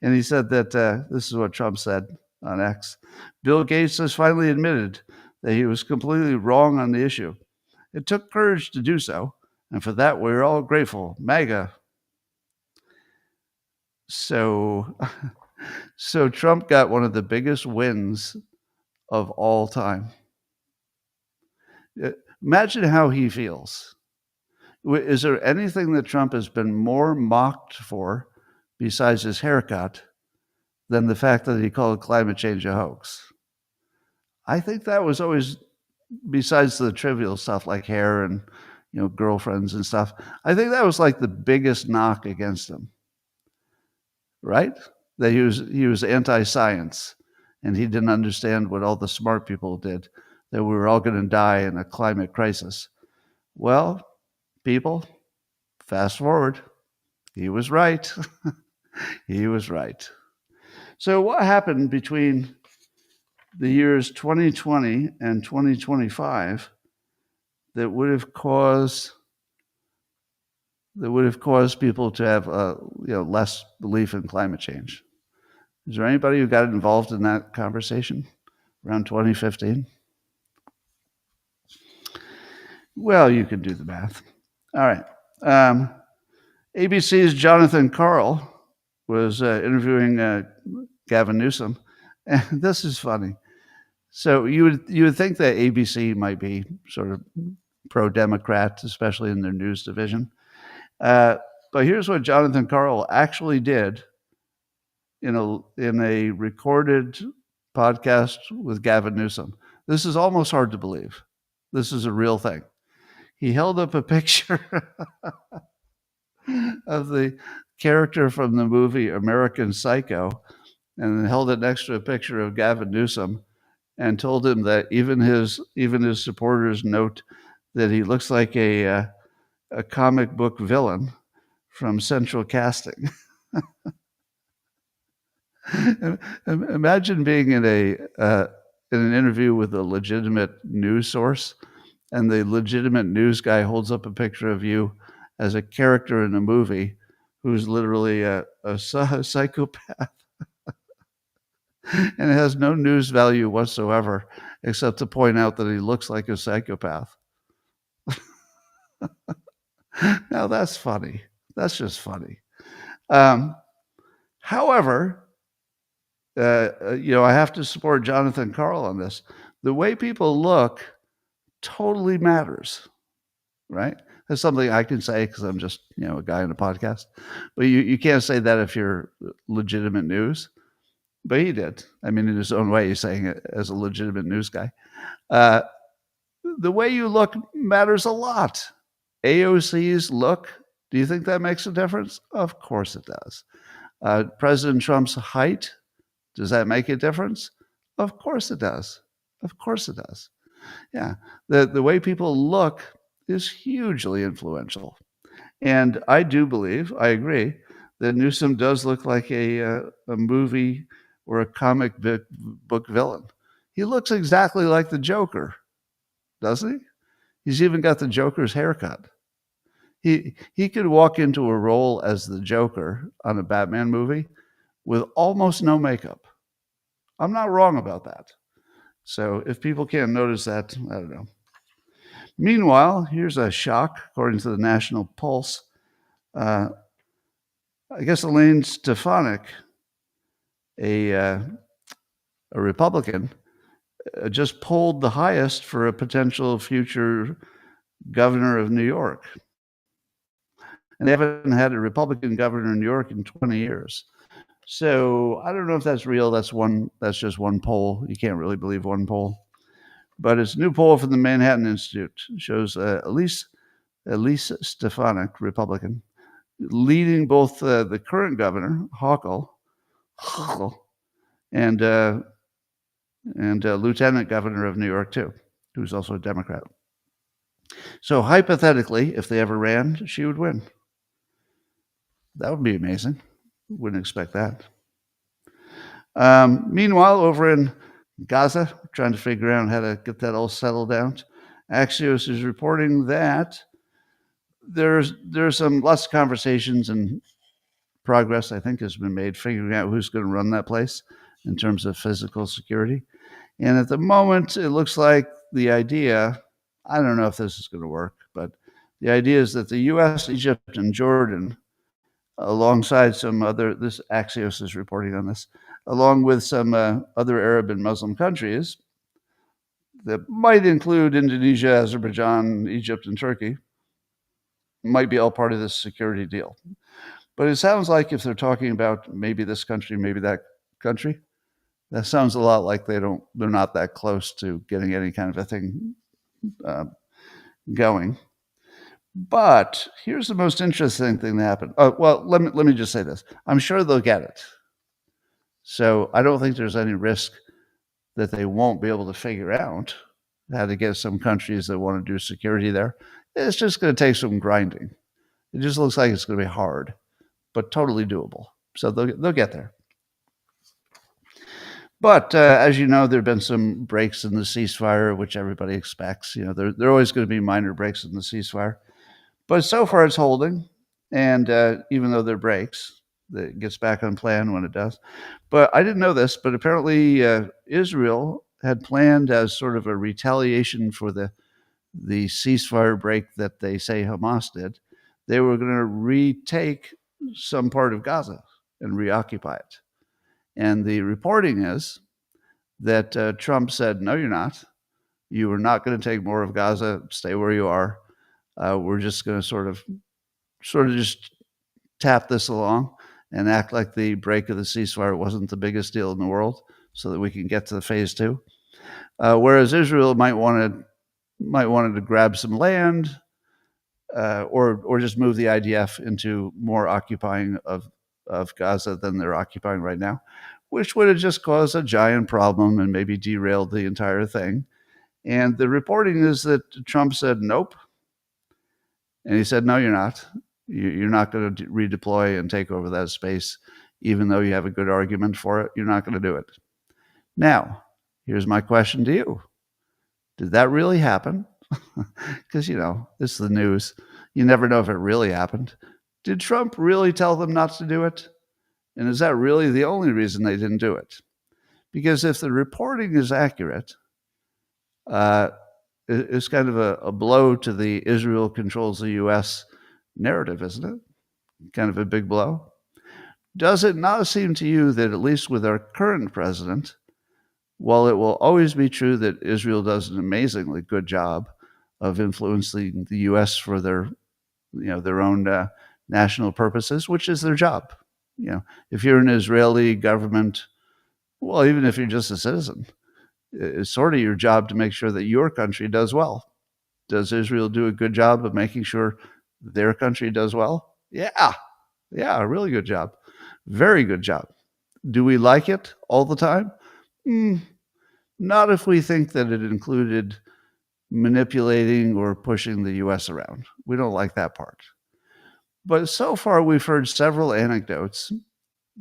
And he said that, this is what Trump said on X, "Bill Gates has finally admitted that he was completely wrong on the issue. It took courage to do so, and for that we're all grateful. MAGA." So, so Trump got one of the biggest wins of all time. Imagine how he feels. Is there anything that Trump has been more mocked for, besides his haircut, than the fact that he called climate change a hoax? I think that was always, besides the trivial stuff like hair and girlfriends and stuff, I think that was like the biggest knock against him, right? That he was anti-science, and he didn't understand what all the smart people did, that we were all going to die in a climate crisis. Well, people, fast forward, he was right. He was right. So what happened between the years 2020 and 2025 that would have caused people to have less belief in climate change? Is there anybody who got involved in that conversation around 2015? Well, you can do the math. All right. ABC's Jonathan Karl was interviewing Gavin Newsom, and this is funny. So you would think that ABC might be sort of pro-Democrat, especially in their news division. But here's what Jonathan Karl actually did in a recorded podcast with Gavin Newsom. This is almost hard to believe. This is a real thing. He held up a picture of the character from the movie American Psycho, and held it next to a picture of Gavin Newsom, and told him that even his supporters note that he looks like a comic book villain from Central Casting. Imagine being in an interview with a legitimate news source, and the legitimate news guy holds up a picture of you as a character in a movie who's literally a psychopath. And it has no news value whatsoever, except to point out that he looks like a psychopath. Now that's funny. That's just funny. However, I have to support Jonathan Karl on this. The way people look totally matters, right? That's something I can say because I'm just a guy in a podcast. But you can't say that if you're legitimate news. But he did. I mean, in his own way, he's saying it as a legitimate news guy. The way you look matters a lot. AOC's look, do you think that makes a difference? Of course it does. President Trump's height, does that make a difference? Of course it does. Of course it does. Yeah. The way people look is hugely influential. And I do believe, I agree, that Newsom does look like a movie or a comic book villain. He looks exactly like the Joker, doesn't he? He's even got the Joker's haircut. He could walk into a role as the Joker on a Batman movie with almost no makeup. I'm not wrong about that. So if people can't notice that, I don't know. Meanwhile, here's a shock, according to the National Pulse. I guess Elaine Stefanik, a Republican, just polled the highest for a potential future governor of New York. And they haven't had a Republican governor in New York in 20 years. So I don't know if that's real. That's just one poll. You can't really believe one poll. But it's a new poll from the Manhattan Institute. It shows Elise Stefanik, Republican, leading both the current governor, Hochul, and lieutenant governor of New York, too, who's also a Democrat. So hypothetically, if they ever ran, she would win. That would be amazing. Wouldn't expect that. Meanwhile, over in Gaza, trying to figure out how to get that all settled down, Axios is reporting that there's some lots of conversations and progress, I think, has been made figuring out who's going to run that place in terms of physical security. And at the moment, it looks like the idea, I don't know if this is going to work, but the idea is that the U.S., Egypt, and Jordan, alongside some other, this Axios is reporting on this, along with some other Arab and Muslim countries that might include Indonesia, Azerbaijan, Egypt, and Turkey, might be all part of this security deal. But it sounds like if they're talking about maybe this country, maybe that country, that sounds a lot like they're not that close to getting any kind of a thing going. But here's the most interesting thing that happened. Oh, well, let me just say this. I'm sure they'll get it. So I don't think there's any risk that they won't be able to figure out how to get some countries that want to do security there. It's just going to take some grinding. It just looks like it's going to be hard, but totally doable. So they'll get there. But as you know, there have been some breaks in the ceasefire, which everybody expects. You know, there are always going to be minor breaks in the ceasefire. But so far it's holding. And even though there are breaks, it gets back on plan when it does. But I didn't know this, but apparently Israel had planned as sort of a retaliation for the ceasefire break that they say Hamas did. They were going to retake some part of Gaza and reoccupy it. And the reporting is that Trump said, no, you're not. You are not going to take more of Gaza. Stay where you are. We're just going to sort of just tap this along and act like the break of the ceasefire wasn't the biggest deal in the world so that we can get to phase two. Whereas Israel might wanted to grab some land or just move the IDF into more occupying of Gaza than they're occupying right now, which would have just caused a giant problem and maybe derailed the entire thing. And the reporting is that Trump said, nope. And he said, no, you're not. You're not going to redeploy and take over that space, even though you have a good argument for it. You're not going to do it. Now, here's my question to you. Did that really happen? Because, you know, this is the news. You never know if it really happened. Did Trump really tell them not to do it? And is that really the only reason they didn't do it? Because if the reporting is accurate, it's kind of a blow to the Israel controls the U.S. narrative, isn't it? Kind of a big blow. Does it not seem to you that at least with our current president, while it will always be true that Israel does an amazingly good job of influencing the U.S. for their own national purposes, which is their job. You know, if you're an Israeli government, well, even if you're just a citizen, it's sort of your job to make sure that your country does well. Does Israel do a good job of making sure their country does well? Yeah, a really good job. Very good job. Do we like it all the time? Not if we think that it included manipulating or pushing the U.S. around. We don't like that part. But so far, we've heard several anecdotes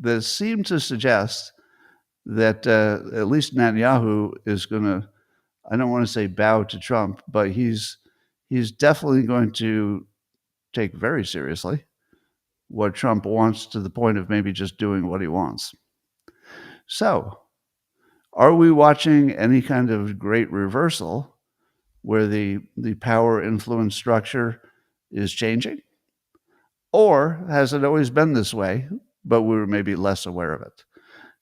that seem to suggest that at least Netanyahu is going to, I don't want to say bow to Trump, but he's definitely going to take very seriously what Trump wants, to the point of maybe just doing what he wants. So, are we watching any kind of great reversal where the power influence structure is changing? Or has it always been this way, but we were maybe less aware of it?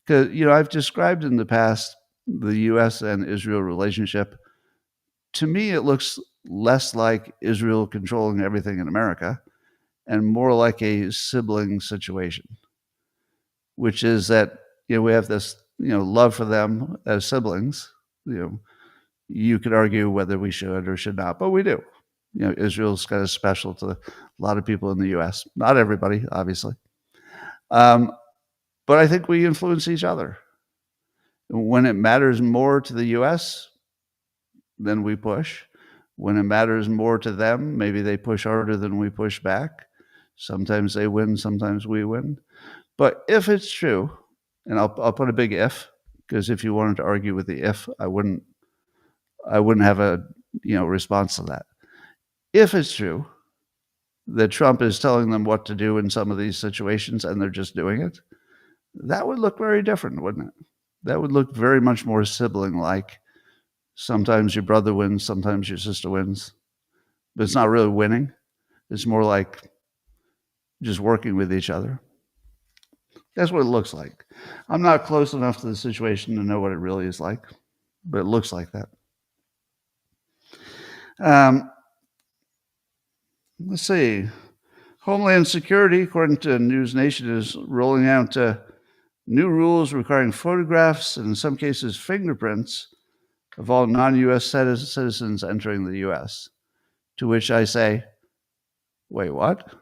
Because, you know, I've described in the past the U.S. and Israel relationship. To me, it looks less like Israel controlling everything in America and more like a sibling situation, which is that, you know, we have this, you know, love for them as siblings. You know, you could argue whether we should or should not, but we do. Israel's kind of special to a lot of people in the U.S. Not everybody, obviously. But I think we influence each other. When it matters more to the U.S., then we push. When it matters more to them, maybe they push harder than we push back. Sometimes they win, sometimes we win. But if it's true, and I'll put a big if, because if you wanted to argue with the if, I wouldn't have a response to that. If it's true that Trump is telling them what to do in some of these situations and they're just doing it, that would look very different, wouldn't it? That would look very much more sibling-like. Sometimes your brother wins, sometimes your sister wins, but it's not really winning. It's more like just working with each other. That's what it looks like. I'm not close enough to the situation to know what it really is like, but it looks like that. Let's see. Homeland Security, according to News Nation, is rolling out new rules requiring photographs and in some cases fingerprints of all non-U.S. citizens entering the U.S. To which I say, wait, what?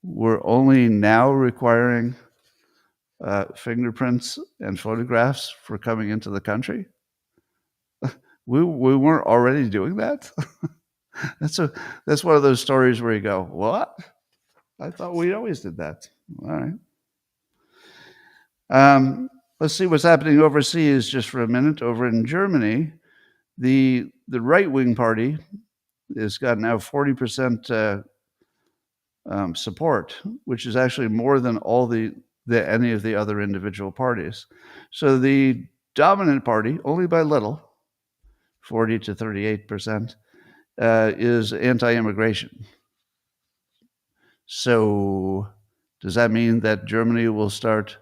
We're only now requiring fingerprints and photographs for coming into the country? We weren't already doing that? That's one of those stories where you go, what? I thought we always did that. All right. Let's see what's happening overseas just for a minute. Over in Germany, the right-wing party has got now 40% support, which is actually more than all any of the other individual parties. So the dominant party, only by little, 40 to 38%, is anti-immigration. So does that mean that Germany will start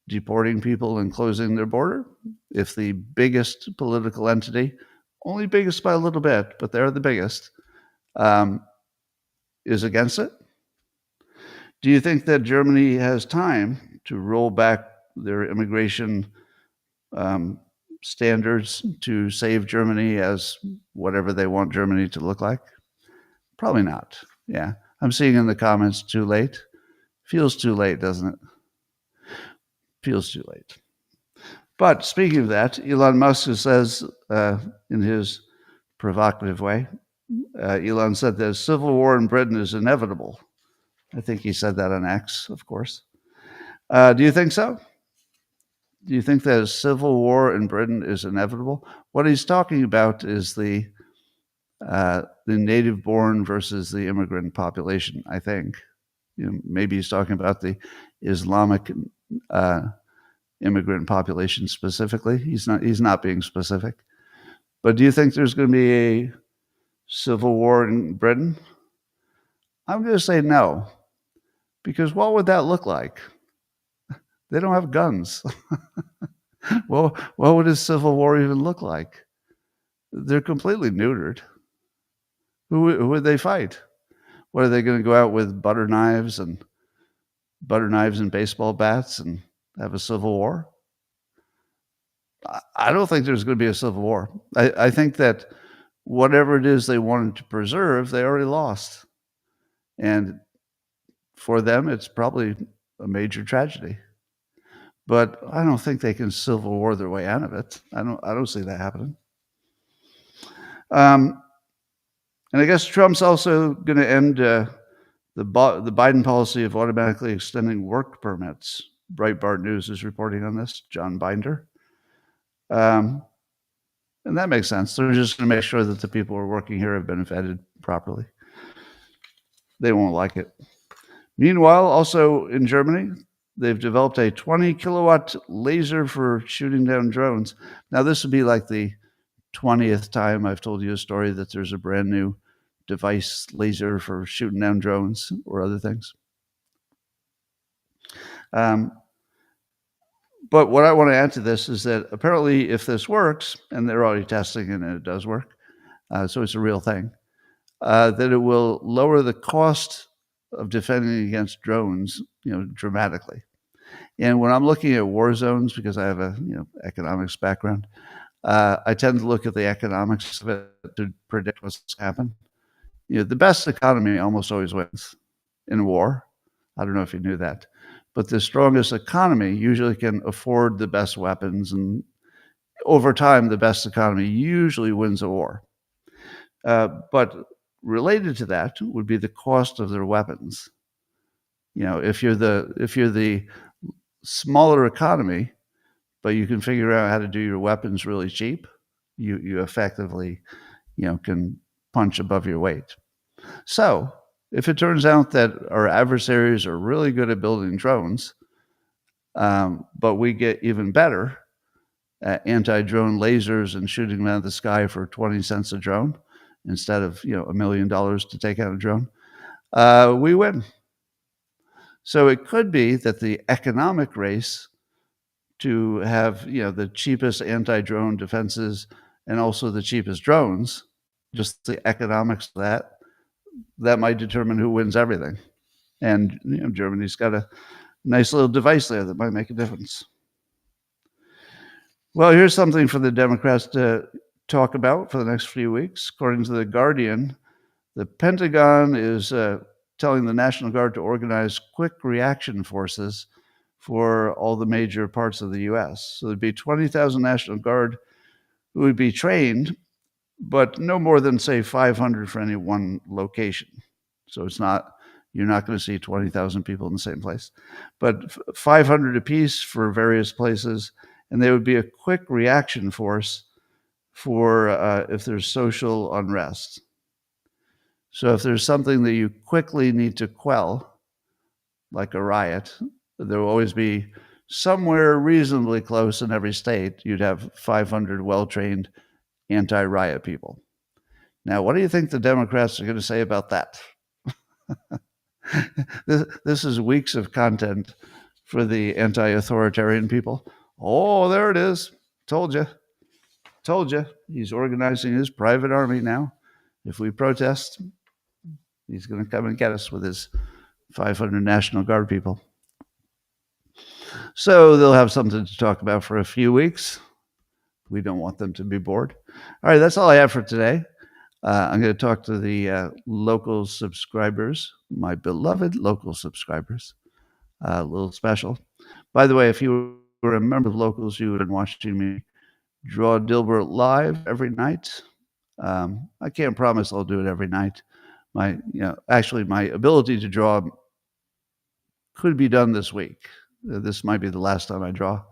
deporting people and closing their border? If the biggest political entity, only biggest by a little bit, but they're the biggest, is against it? Do you think that Germany has time to roll back their immigration standards to save Germany as whatever they want Germany to look like? Probably not. Yeah. I'm seeing in the comments, too late. Feels too late, doesn't it? Feels too late. But speaking of that, Elon Musk says in his provocative way, Elon said that a civil war in Britain is inevitable. I think he said that on X, of course. Do you think so? Do you think that a civil war in Britain is inevitable? What he's talking about is the native-born versus the immigrant population, I think. Maybe he's talking about the Islamic immigrant population specifically. He's not being specific. But do you think there's going to be a civil war in Britain? I'm going to say no, because what would that look like? They don't have guns. Well, what would a civil war even look like? They're completely neutered. Who would they fight? What, are they going to go out with butter knives and baseball bats and have a civil war? I don't think there's going to be a civil war. I think that whatever it is they wanted to preserve, they already lost. And for them, it's probably a major tragedy. But I don't think they can civil war their way out of it. I don't see that happening. And I guess Trump's also going to end the Biden policy of automatically extending work permits. Breitbart News is reporting on this, John Binder. And that makes sense. They're just going to make sure that the people who are working here have been vetted properly. They won't like it. Meanwhile, also in Germany, they've developed a 20 kilowatt laser for shooting down drones. Now, this would be like the 20th time I've told you a story that there's a brand new device laser for shooting down drones or other things. But what I want to add to this is that apparently if this works, and they're already testing it and it does work, so it's a real thing, that it will lower the cost of defending against drones, dramatically. And when I'm looking at war zones, because I have a economics background, I tend to look at the economics of it to predict what's happened. the best economy almost always wins in war. I don't know if you knew that, but the strongest economy usually can afford the best weapons, and over time, the best economy usually wins a war. But related to that would be the cost of their weapons. If you're the smaller economy, but you can figure out how to do your weapons really cheap, you effectively, can punch above your weight. So if it turns out that our adversaries are really good at building drones, but we get even better at anti-drone lasers and shooting them out of the sky for 20 cents a drone instead of $1 million to take out a drone, we win. So it could be that the economic race to have the cheapest anti-drone defenses and also the cheapest drones, just the economics of that might determine who wins everything. And Germany's got a nice little device there that might make a difference. Well, here's something for the Democrats to talk about for the next few weeks. According to The Guardian, the Pentagon is telling the National Guard to organize quick reaction forces for all the major parts of the U.S. So there'd be 20,000 National Guard who would be trained, but no more than, say, 500 for any one location. So you're not going to see 20,000 people in the same place, but 500 apiece for various places. And they would be a quick reaction force for if there's social unrest. So if there's something that you quickly need to quell, like a riot, there will always be somewhere reasonably close in every state, you'd have 500 well-trained anti-riot people. Now, what do you think the Democrats are going to say about that? This is weeks of content for the anti-authoritarian people. Oh, there it is. Told you. He's organizing his private army now. If we protest, he's going to come and get us with his 500 National Guard people. So they'll have something to talk about for a few weeks. We don't want them to be bored. All right, that's all I have for today. I'm going to talk to the local subscribers, my beloved local subscribers. A little special. By the way, if you were a member of Locals, you would have been watching me draw Dilbert live every night. I can't promise I'll do it every night. Actually, my ability to draw could be done this week. This might be the last time I draw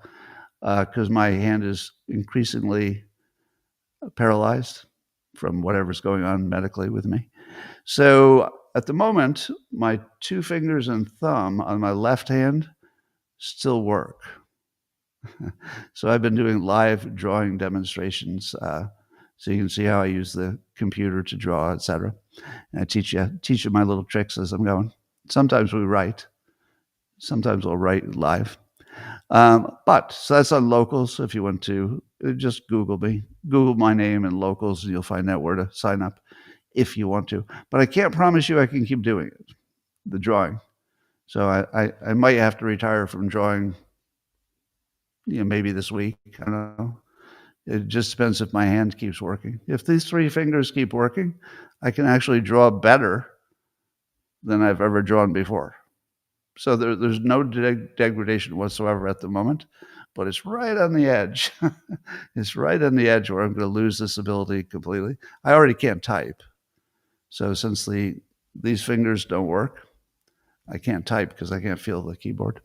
because my hand is increasingly paralyzed from whatever's going on medically with me. So at the moment, my 2 fingers and thumb on my left hand still work. So I've been doing live drawing demonstrations so you can see how I use the computer to draw, etc. And I teach you my little tricks as I'm going. Sometimes we write. Sometimes I'll write live. So that's on Locals. If you want to, just Google me. Google my name and Locals, and you'll find out where to sign up if you want to. But I can't promise you I can keep doing it, the drawing. So I might have to retire from drawing, maybe this week. I don't know. It just depends if my hand keeps working. If these 3 fingers keep working, I can actually draw better than I've ever drawn before. So there's no degradation whatsoever at the moment, but it's right on the edge. It's right on the edge where I'm going to lose this ability completely. I already can't type. So since these fingers don't work, I can't type because I can't feel the keyboard.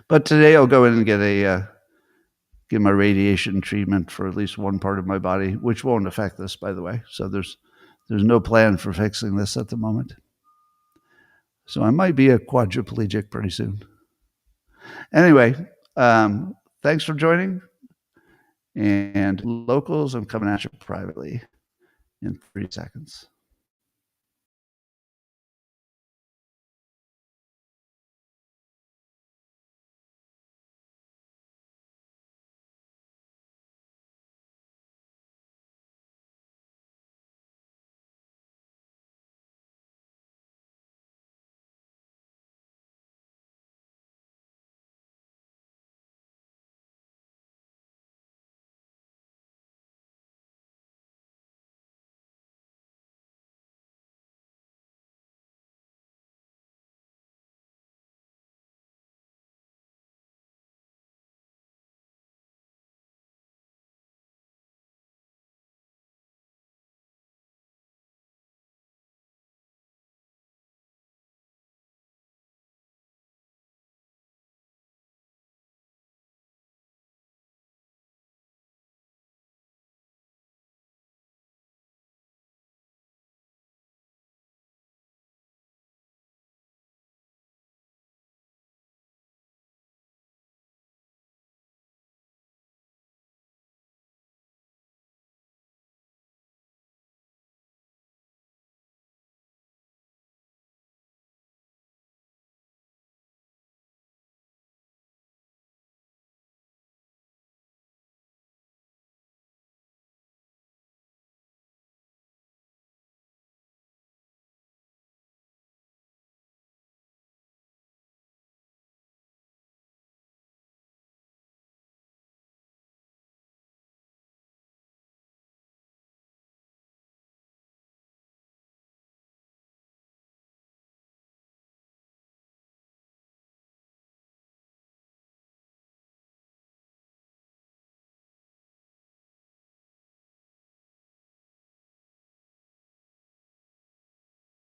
But today I'll go in and get my radiation treatment for at least one part of my body, which won't affect this, by the way. So there's no plan for fixing this at the moment. So I might be a quadriplegic pretty soon. Anyway, thanks for joining. And Locals, I'm coming at you privately in 30 seconds.